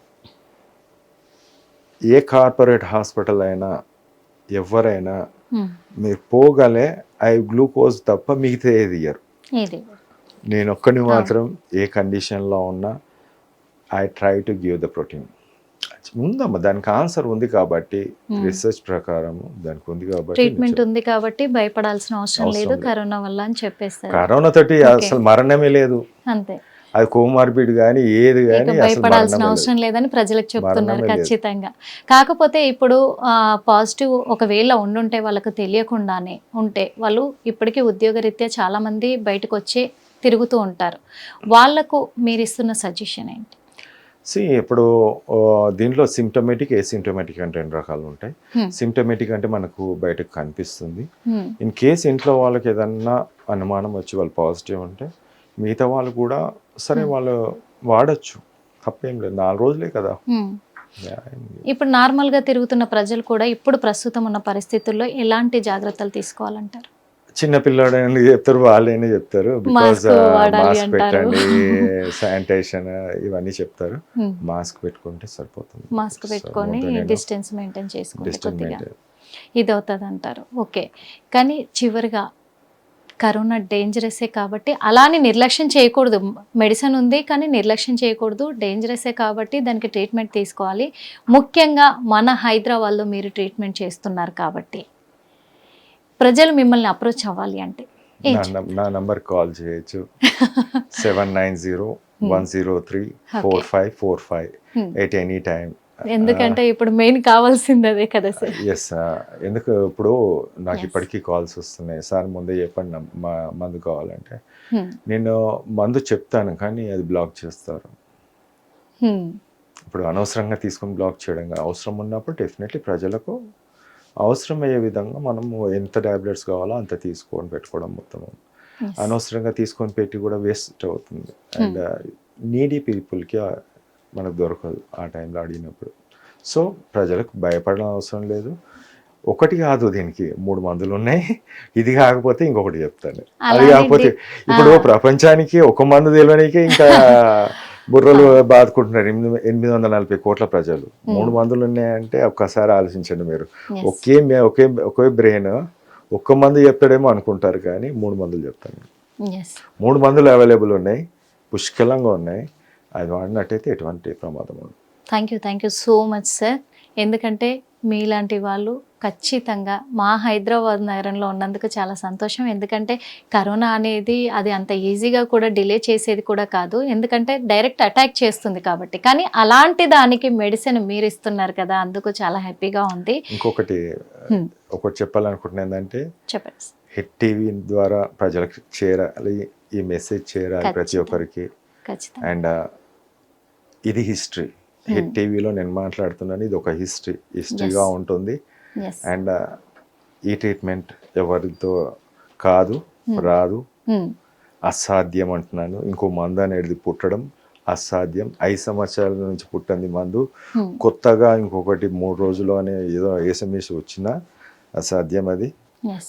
Speaker 2: ఏ కార్పొరేట్ హాస్పిటల్ అయినా ఎవరైనా మీరు పోగలే గ్లూకోజ్ తప్ప మిగతా ఏది ఇయ్యరు. నేను ఒక్కడిని మాత్రం ఏ కండిషన్లో ఉన్నా I try to give the protein. ఉందమ్మా, దానికి ఆన్సర్ ఉంది కాబట్టి, రీసెర్చ్ ప్రకారం దానికి ఉంది కాబట్టి,
Speaker 1: ట్రీట్మెంట్ ఉంది కాబట్టి భయపడాల్సిన అవసరం లేదు కరోనా వల్ల అని చెప్పేస్తారు.
Speaker 2: కరోనా తోటి అసలు మరణమే లేదు,
Speaker 1: అంతే.
Speaker 2: అది కోమార్బిడ్ కానీ ఏది కానీ
Speaker 1: భయపడాల్సిన అవసరం లేదని ప్రజలకు చెప్తున్నారు ఖచ్చితంగా. కాకపోతే ఇప్పుడు పాజిటివ్ ఒకవేళ ఉండుంటే వాళ్ళకు తెలియకుండానే ఉంటే వాళ్ళు ఇప్పటికీ ఉద్యోగరీత్యా చాలా మంది బయటకు వచ్చి తిరుగుతూ ఉంటారు, వాళ్లకు మీరు ఇస్తున్న సజెషన్ ఏంటి?
Speaker 2: ఇప్పుడు దీంట్లో సిమ్టమేటిక్, ఏసిమ్టమేటిక్ అంటే 2 రకాలు ఉంటాయి. సిమ్టమేటిక్ అంటే మనకు బయటకు కనిపిస్తుంది. ఇన్ కేస్ ఇంట్లో వాళ్ళకి ఏదన్నా అనుమానం వచ్చి వాళ్ళు పాజిటివ్ ఉంటే మిగతా వాళ్ళు కూడా సరే వాళ్ళు వాడచ్చు, తప్పేం లేదు, 4 రోజులే కదా.
Speaker 1: ఇప్పుడు నార్మల్ గా తిరుగుతున్న ప్రజలు కూడా ఇప్పుడు ప్రస్తుతం ఉన్న పరిస్థితుల్లో ఎలాంటి జాగ్రత్తలు తీసుకోవాలంటారు?
Speaker 2: చిన్న పిల్లాడని చెప్తారు, వాళ్ళైనా చెప్తారు, బికాస్ మాస్క్ పెట్టండి, శానిటైజేషన్ ఇవన్నీ చెప్తారు. మాస్క్ పెట్టుకుంటే సరిపోతుంది,
Speaker 1: మాస్క్ పెట్టుకొని డిస్టెన్స్ మెయింటైన్ చేసుకుంటే కొద్దిగా ఇది అవుతుంది అంటారు. ఓకే, కానీ చివరిగా కరోనా డేంజరసే కాబట్టి అలానే నిర్లక్ష్యం చేయకూడదు. మెడిసిన్ ఉంది కానీ నిర్లక్ష్యం చేయకూడదు, డేంజరసే కాబట్టి దానికి ట్రీట్మెంట్ తీసుకోవాలి. ముఖ్యంగా మన హైదరాబాద్లో మీరు ట్రీట్మెంట్ చేస్తున్నారు కాబట్టి ప్రజలు మిమ్మల్ని అప్రోచ్ అవ్వాలి అంటే
Speaker 2: నా నంబర్ కాల్ చేయొచ్చు, 790-103-4545 ఎట్ ఎనీ టైమ్.
Speaker 1: ఎందుకంటే ఇప్పుడు మెయిన్ కావాల్సింది అదే కదా సార్.
Speaker 2: ఎస్, ఎందుకు ఇప్పుడు నాకు ఇప్పటికీ కాల్స్ వస్తున్నాయి, సార్ ముందే చెప్పండి మందు కావాలంటే. నేను మందు చెప్తాను కానీ అది బ్లాక్ చేస్తారు. ఇప్పుడు అనవసరంగా తీసుకొని బ్లాక్ చేయడం, అవసరం ఉన్నప్పుడు డెఫినెట్లీ ప్రజలకు అవసరమయ్యే విధంగా మనము ఎంత టాబ్లెట్స్ కావాలో అంత తీసుకొని పెట్టుకోవడం. మొత్తం అనవసరంగా తీసుకొని పెట్టి కూడా వేస్ట్ అవుతుంది. అండ్ నీడీ పీపుల్కి మనకు దొరకదు ఆ టైంలో అడిగినప్పుడు. సో ప్రజలకు భయపడడం అవసరం లేదు. ఒకటి కాదు, దీనికి 3 మందులు ఉన్నాయి. ఇది కాకపోతే ఇంకొకటి చెప్తాను, అది కాకపోతే ఇప్పుడు ప్రపంచానికి ఒక మందు తెలియనికే ఇంకా బుర్రలు బాదుకుంటున్నారు 840 కోట్ల ప్రజలు. 3 మందులు ఉన్నాయంటే ఒక్కసారి ఆలోచించండి మీరు. ఒకే బ్రెయిన్ ఒక్క మందు చెప్తాడేమో అనుకుంటారు కానీ 3 మందులు చెప్తాను. 3 మందులు అవైలబుల్ ఉన్నాయి, పుష్కలంగా ఉన్నాయి. అది వాడినట్టయితే ఎటువంటి ప్రమాదం ఉండదు.
Speaker 1: Thank you so much sir. ఎందుకంటే మీలాంటి వాళ్ళు ఖచ్చితంగా మా హైదరాబాద్ నగరంలో ఉన్నందుకు చాలా సంతోషం. ఎందుకంటే కరోనా అనేది అది అంత ఈజీగా కూడా డిలే చేసేది కూడా కాదు, ఎందుకంటే డైరెక్ట్ అటాక్ చేస్తుంది కాబట్టి. కానీ అలాంటి దానికి మెడిసిన్ మీరు ఇస్తున్నారు కదా, అందుకు చాలా హ్యాపీగా ఉంది.
Speaker 2: ఇంకొకటి చెప్పాలనుకుంటున్నా ఏంటంటే,
Speaker 1: చెప్పండి.
Speaker 2: హిట్ టీవీ ద్వారా ప్రజలకు చేరాలి, ఈ మెసేజ్ చేరాలి ప్రతి ఒక్కరికి. అండ్ ఇది హిస్టరీ, హిట్ టీవీలో నేను మాట్లాడుతున్నాను, ఇది ఒక హిస్టరీగా ఉంటుంది. అండ్ ఈ ట్రీట్మెంట్ ఎవరితో కాదు, రాదు, అసాధ్యం అంటున్నాను. ఇంకో మందు అనేది పుట్టడం అసాధ్యం. 5 సంవత్సరాల నుంచి పుట్టింది మందు, కొత్తగా ఇంకొకటి 3 రోజులు అనే ఏదో ఎస్ఎంఎస్ వచ్చినా అసాధ్యం. అది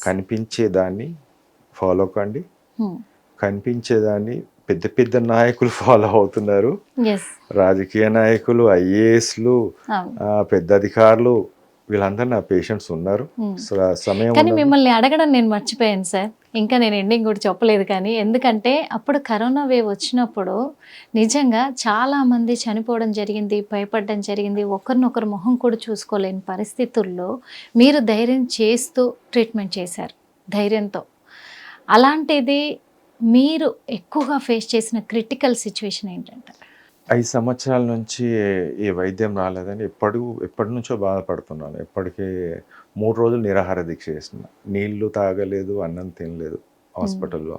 Speaker 2: కనిపించేదాన్ని ఫాలో కండి, కనిపించేదాన్ని పెద్ద పెద్ద నాయకులు ఫాలో అవుతున్నారు, రాజకీయ నాయకులు, ఐఏఎస్లు, పెద్ద అధికారులు, వీళ్ళందరూ నా పేషెంట్స్ ఉన్నారు. సమయం
Speaker 1: కానీ మిమ్మల్ని అడగడం నేను మర్చిపోయాను సార్, ఇంకా నేను ఎండింగ్ కూడా చెప్పలేదు. కానీ ఎందుకంటే అప్పుడు కరోనా వేవ్ వచ్చినప్పుడు నిజంగా చాలా మంది చనిపోవడం జరిగింది, భయపడడం జరిగింది, ఒకరినొకరు మొహం కూడా చూసుకోలేని పరిస్థితుల్లో మీరు ధైర్యం చేస్తూ ట్రీట్మెంట్ చేశారు ధైర్యంతో. అలాంటిది మీరు ఎక్కువగా ఫేస్ చేసిన క్రిటికల్ సిచ్యువేషన్ ఏంటంటే?
Speaker 2: 5 సంవత్సరాల నుంచి ఈ వైద్యం రాలేదని ఎప్పటి నుంచో బాధపడుతున్నాను. ఎప్పటికీ 3 రోజులు నిరాహార దీక్ష చేసిన. నీళ్లు తాగలేదు, అన్నం తినలేదు హాస్పిటల్‌లో.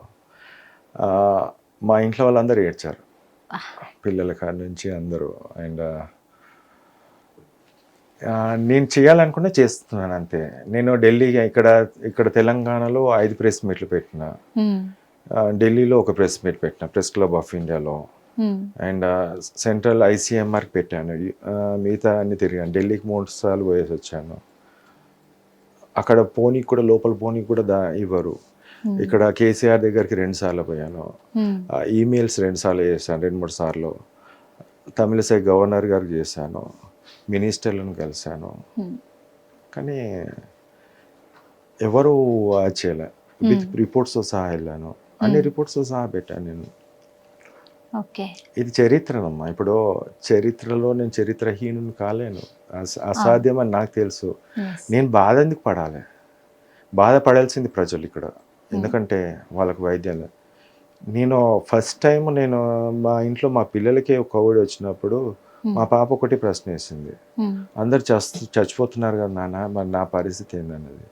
Speaker 2: మా ఇంట్లో వాళ్ళందరూ ఏడ్చారు. పిల్లల కాడ నుంచి అందరూ. అండ్ నేను చేయాలనుకున్న చేస్తున్నాను అంతే. నేను ఢిల్లీ ఇక్కడ తెలంగాణలో 5 ప్రెస్ మీట్లు పెట్టిన. ఢిల్లీలో ఒక ప్రెస్ మీట్ పెట్టిన, ప్రెస్ క్లబ్ ఆఫ్ ఇండియాలో. అండ్ సెంట్రల్ ICMRకి పెట్టాను. మిగతా అన్ని తిరిగాను. ఢిల్లీకి 3 సార్లు పోయేసి వచ్చాను. అక్కడ పోనీకి కూడా, లోపల పోనీకి కూడా ఇవ్వరు. ఇక్కడ కేసీఆర్ దగ్గరికి 2 సార్లు పోయాను. ఈమెయిల్స్ 2 సార్లు చేశాను, 2-3 సార్లు. తమిళసై గవర్నర్ గారికి చేశాను, మినిస్టర్లను కలిశాను. కానీ ఎవరు చేయలే. విత్ రిపోర్ట్స్తో సహా వెళ్ళాను. అన్ని రిపోర్ట్స్తో సహా పెట్టాను నేను.
Speaker 1: ఓకే,
Speaker 2: ఇది చరిత్రనమ్మా. ఇప్పుడు చరిత్రలో నేను చరిత్రహీనుని కాలేను. అసాధ్యం అని నాకు తెలుసు. నేను బాధ ఎందుకు పడాలి? బాధపడాల్సింది ప్రజలు ఇక్కడ. ఎందుకంటే వాళ్ళకు వైద్యాలు. నేను ఫస్ట్ టైం మా ఇంట్లో మా పిల్లలకి కోవిడ్ వచ్చినప్పుడు మా పాప ఒకటి ప్రశ్న వేసింది, అందరు చచ్చిపోతున్నారు కదా నాన్న, మరి నా పరిస్థితి ఏందన్నది.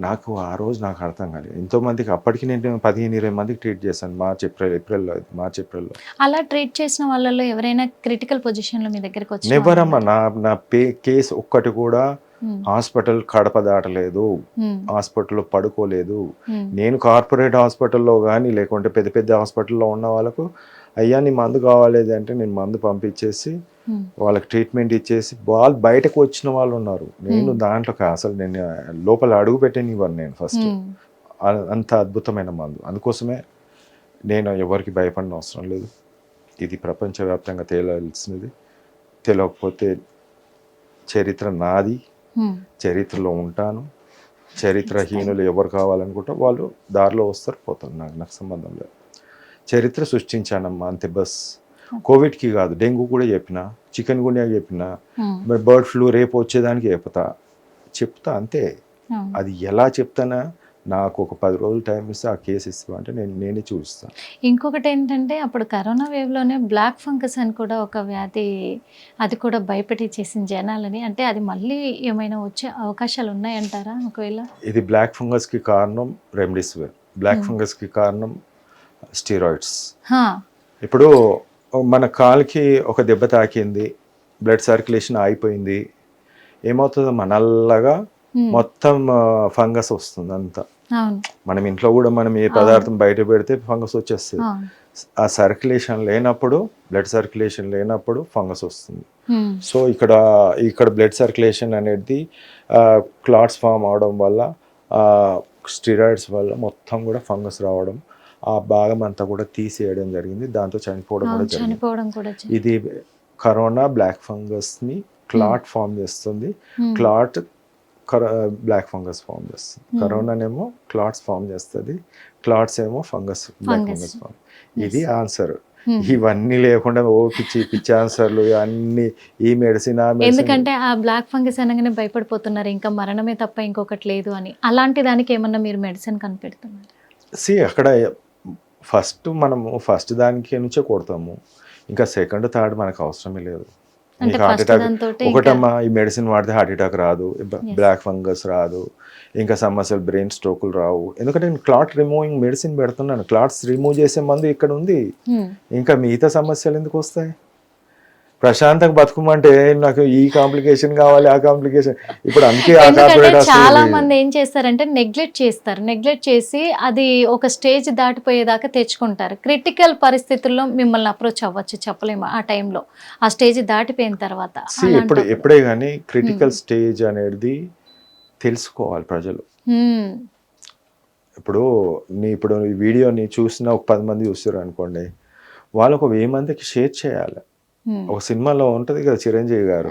Speaker 2: నాకు ఆ రోజు నాకు అర్థం కాలేదు. ఎంతోమందికి అప్పటికి నేను 15-20 మందికి ట్రీట్ చేశాను మార్చ్ ఏప్రిల్లో.
Speaker 1: అలా ట్రీట్ చేసిన వాళ్ళలో ఎవరైనా క్రిటికల్ పొజిషన్లో మీ దగ్గరికి వచ్చి?
Speaker 2: నెవరమ్మా. నా కేసు ఒక్కటి కూడా హాస్పిటల్ కడప దాటలేదు, హాస్పిటల్లో పడుకోలేదు. నేను కార్పొరేట్ హాస్పిటల్లో కానీ లేకుంటే పెద్ద పెద్ద హాస్పిటల్లో ఉన్న వాళ్ళకు, అయ్యా నీ మందు కావాలేదు అంటే నేను మందు పంపించేసి వాళ్ళకి ట్రీట్మెంట్ ఇచ్చేసి వాళ్ళు బయటకు వచ్చిన వాళ్ళు ఉన్నారు. నేను దాంట్లోకి అసలు నేను లోపల అడుగు పెట్టనివ్వను నేను ఫస్ట్. అంత అద్భుతమైన మందు. అందుకోసమే నేను ఎవరికి భయపడిన అవసరం లేదు. ఇది ప్రపంచవ్యాప్తంగా తేలాల్సినది. తెలియకపోతే చరిత్ర నాది, చరిత్రలో ఉంటాను. చరిత్రహీనులు ఎవరు కావాలనుకుంటే వాళ్ళు దారిలో వస్తారు, పోతారు. నాకు సంబంధం లేదు. చరిత్ర సృష్టించానమ్మా అంతే, బస్. కోవిడ్కి కాదు, డెంగ్యూ కూడా చెప్పిన, చికెన్ గున్యా చెప్పిన, మరి బర్డ్ ఫ్లూ రేపు వచ్చేదానికి చెప్తా అంతే. అది ఎలా చెప్తానా, నాకు ఒక 10 రోజులు టైం ఇస్తే ఆ కేసు ఇస్తా అంటే నేనే చూపిస్తాను.
Speaker 1: ఇంకొకటి ఏంటంటే అప్పుడు కరోనా వేవ్లోనే బ్లాక్ ఫంగస్ అని కూడా ఒక వ్యాధి, అది కూడా భయపెట్టించేసిన జనాలని. అంటే అది మళ్ళీ ఏమైనా వచ్చే అవకాశాలు ఉన్నాయంటారా ఒకవేళ?
Speaker 2: ఇది బ్లాక్ ఫంగస్కి కారణం రెమ్డెసివిర్, బ్లాక్ ఫంగస్కి కారణం స్టీరాయిడ్స్. ఇప్పుడు మన కాలుకి ఒక దెబ్బ తాకింది, బ్లడ్ సర్క్యులేషన్ ఆగిపోయింది, ఏమవుతుందమ్మా, నల్లగా మొత్తం ఫంగస్ వస్తుంది అంతా. మనం ఇంట్లో కూడా మనం ఏ పదార్థం బయట పెడితే ఫంగస్ వచ్చేస్తుంది. ఆ సర్క్యులేషన్ లేనప్పుడు, బ్లడ్ సర్క్యులేషన్ లేనప్పుడు ఫంగస్ వస్తుంది. సో ఇక్కడ బ్లడ్ సర్క్యులేషన్ అనేది క్లాట్స్ ఫామ్ అవడం వల్ల, స్టీరాయిడ్స్ వల్ల మొత్తం కూడా ఫంగస్ రావడం, ఆ భాగం అంతా కూడా తీసేయడం జరిగింది. దాంతో చనిపోవడం కూడా జరిగింది. ఇది కరోనా బ్లాక్ ఫంగస్ని క్లాట్ ఫామ్ చేస్తుంది. క్లాట్ బ్లాక్ ఫంగస్ ఫామ్ చేస్తుంది. కరోనానేమో క్లాట్స్ ఫామ్ చేస్తుంది, క్లాట్స్ ఏమో ఫంగస్, బ్లాక్ ఫంగస్ ఫామ్. ఇది ఆన్సర్. ఇవన్నీ లేకుండా పిచ్చి ఆన్సర్లు అన్ని, ఈ మెడిసిన్
Speaker 1: ఎందుకంటే ఆ బ్లాక్ ఫంగస్ అనగానే భయపడిపోతున్నారు, ఇంకా మరణమే తప్ప ఇంకొకటి లేదు అని. అలాంటి దానికి ఏమన్నా మీరు మెడిసిన్ కనిపెడుతున్నారు?
Speaker 2: అక్కడ ఫస్ట్ దానికి నుంచే కొడతాము. ఇంకా సెకండ్ థర్డ్ మనకు అవసరమే లేదు. హార్ట్ అటాక్ ఒకటమ్మా, ఈ మెడిసిన్ వాడితే హార్ట్ అటాక్ రాదు, బ్లాక్ ఫంగస్ రాదు, ఇంకా సమస్యలు బ్రెయిన్ స్ట్రోకులు రావు. ఎందుకంటే నేను క్లాట్ రిమూవింగ్ మెడిసిన్ పెడుతున్నాను. క్లాట్స్ రిమూవ్ చేసే మందు ఇక్కడ ఉంది. ఇంకా మిగతా సమస్యలు ఎందుకు వస్తాయి? ప్రశాంతంగా బతుకమంటే నాకు ఈ కాంప్లికేషన్ కావాలి, ఆ కాంప్లికేషన్. ఇప్పుడు అందుకే
Speaker 1: చాలా మంది ఏం చేస్తారంటే నెగ్లెక్ట్ చేసి అది ఒక స్టేజ్ దాటిపోయేదాకా తెచ్చుకుంటారు. క్రిటికల్ పరిస్థితుల్లో మిమ్మల్ని అప్రోచ్ అవ్వచ్చు, చెప్పలేము ఆ టైంలో, ఆ స్టేజ్ దాటిపోయిన తర్వాత.
Speaker 2: ఎప్పుడే కానీ క్రిటికల్ స్టేజ్ అనేది తెలుసుకోవాలి ప్రజలు. ఇప్పుడు ఈ వీడియోని చూసిన ఒక 10 మంది చూస్తారు అనుకోండి, వాళ్ళు ఒక 1000 మందికి షేర్ చేయాలి. ఒక సినిమాలో ఉంటది కదా చిరంజీవి గారు,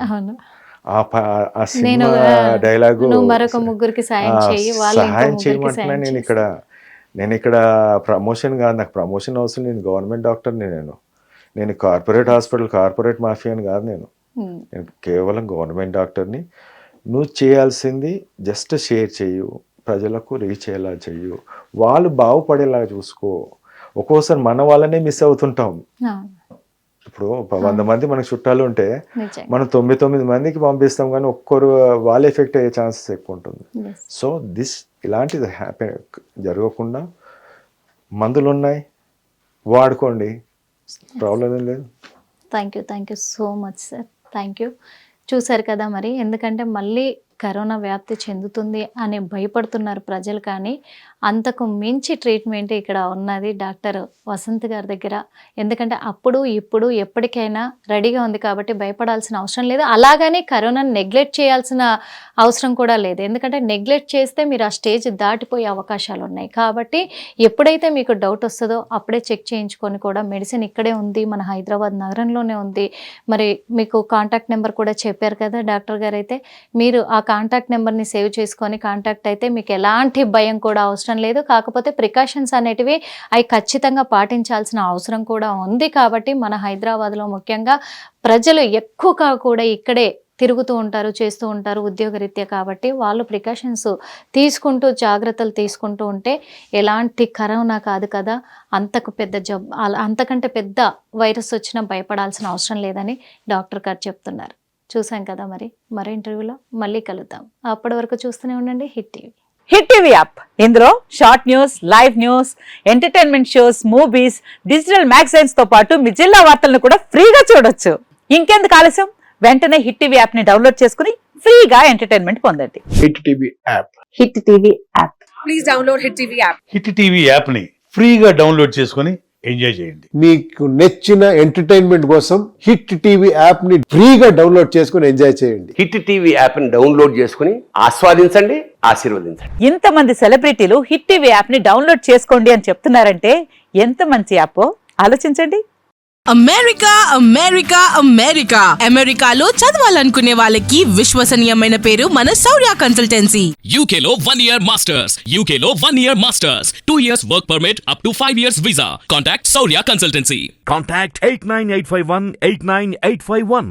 Speaker 2: ఆ సినిమా డైలాగు, సహాయం చేయమంటున్నా. నేను ఇక్కడ ప్రమోషన్ కాదు, నాకు ప్రమోషన్ అవసరం. నేను గవర్నమెంట్ డాక్టర్ని. నేను కార్పొరేట్ హాస్పిటల్, కార్పొరేట్ మాఫియాని కాదు. నేను కేవలం గవర్నమెంట్ డాక్టర్ని. నువ్వు చేయాల్సింది జస్ట్ షేర్ చెయ్యు, ప్రజలకు రీచ్ అయ్యేలా చెయ్యు, వాళ్ళు బాగుపడేలా చూసుకో. ఒక్కోసారి మన వాళ్ళనే మిస్ అవుతుంటాం. ఇప్పుడు 100 మంది మనకు చుట్టాలు ఉంటే
Speaker 1: నిజంగా.
Speaker 2: మనం 99 మందికి పంపిస్తాం, కానీ ఒక్కరు వాళ్ళు ఎఫెక్ట్ అయ్యే ఛాన్సెస్ ఎక్కువ ఉంటుంది.
Speaker 1: Yes.
Speaker 2: సో ఇలాంటిది జరగకుండా మందులు ఉన్నాయి, వాడుకోండి, ప్రాబ్లం ఏం లేదు.
Speaker 1: Thank you so much sir. Thank you. చూశారు కదా మరి, ఎందుకంటే మళ్ళీ కరోనా వ్యాప్తి చెందుతుంది అని భయపడుతున్నారు ప్రజలు, కానీ అంతకు మించి ట్రీట్మెంట్ ఇక్కడ ఉన్నది డాక్టర్ వసంత్ గారి దగ్గర. ఎందుకంటే అప్పుడు ఇప్పుడు ఎప్పటికైనా రెడీగా ఉంది కాబట్టి భయపడాల్సిన అవసరం లేదు. అలాగని కరోనాని నెగ్లెక్ట్ చేయాల్సిన అవసరం కూడా లేదు. ఎందుకంటే నెగ్లెక్ట్ చేస్తే మీరు ఆ స్టేజ్ దాటిపోయే అవకాశాలు ఉన్నాయి. కాబట్టి ఎప్పుడైతే మీకు డౌట్ వస్తుందో అప్పుడే చెక్ చేయించుకొని కూడా మెడిసిన్ ఇక్కడే ఉంది, మన హైదరాబాద్ నగరంలోనే ఉంది. మరి మీకు కాంటాక్ట్ నెంబర్ కూడా చెప్పారు కదా డాక్టర్ గారు, అయితే మీరు ఆ కాంటాక్ట్ నెంబర్ని సేవ్ చేసుకొని కాంటాక్ట్ అయితే మీకు ఎలాంటి భయం కూడా అవసరం లేదు. కాకపోతే ప్రికాషన్స్ అనేటివి అవి ఖచ్చితంగా పాటించాల్సిన అవసరం కూడా ఉంది. కాబట్టి మన హైదరాబాద్లో ముఖ్యంగా ప్రజలు ఎక్కువగా కూడా ఇక్కడే తిరుగుతూ ఉంటారు, చేస్తూ ఉంటారు ఉద్యోగరీత్యా. కాబట్టి వాళ్ళు ప్రికాషన్స్ తీసుకుంటూ జాగ్రత్తలు తీసుకుంటూ ఉంటే ఎలాంటి కరోనా కాదు కదా, అంతకంటే పెద్ద వైరస్ వచ్చినా భయపడాల్సిన అవసరం లేదని డాక్టర్ గారు చెప్తున్నారు. చూసాం కదా మరి, మరో ఇంటర్వ్యూలో మళ్ళీ కలుద్దాం. అప్పటి వరకు చూస్తూనే ఉండండి hit TV.
Speaker 3: Hit TV app, ఇందులో short news, live news, entertainment shows, movies, digital magazines తో పాటు మీ జిల్లా వార్తలను కూడా ఫ్రీగా చూడొచ్చు. ఇంకెందుకు ఆలస్యం, వెంటనే హిట్ టీవీ యాప్ ని డౌన్లోడ్ చేసుకుని ఫ్రీగా ఎంటర్టైన్మెంట్ పొందండి.
Speaker 4: Hit TV app.
Speaker 3: Hit TV app.
Speaker 5: Please download hit TV app.
Speaker 6: Hit TV యాప్ని ఫ్రీగా డౌన్లోడ్ చేసుకొని ఎంజాయ్ చేయండి.
Speaker 4: మీకు నచ్చిన ఎంటర్టైన్మెంట్ కోసం హిట్ టీవీ యాప్ ని ఫ్రీగా డౌన్లోడ్ చేసుకుని ఎంజాయ్ చేయండి.
Speaker 7: హిట్ టీవీ యాప్ ని డౌన్లోడ్ చేసుకుని ఆస్వాదించండి, ఆశీర్వదించండి.
Speaker 3: ఇంతమంది సెలబ్రిటీలు హిట్ టీవీ యాప్ ని డౌన్లోడ్ చేసుకోండి అని చెప్తున్నారంటే ఎంత మంచి యాప్ ఆలోచించండి.
Speaker 5: అమెరికా అమెరికా అమెరికా అమెరికాలో చదవాలనుకునే వాళ్ళకి విశ్వసనీయమైన పేరు మన శౌర్య consultancy.
Speaker 8: UK Law 1 Year Masters. UK Law 1 Year Masters. 2 years work permit up to 5 years visa. Contact Saurya Consultancy.
Speaker 9: Contact 89851 89851.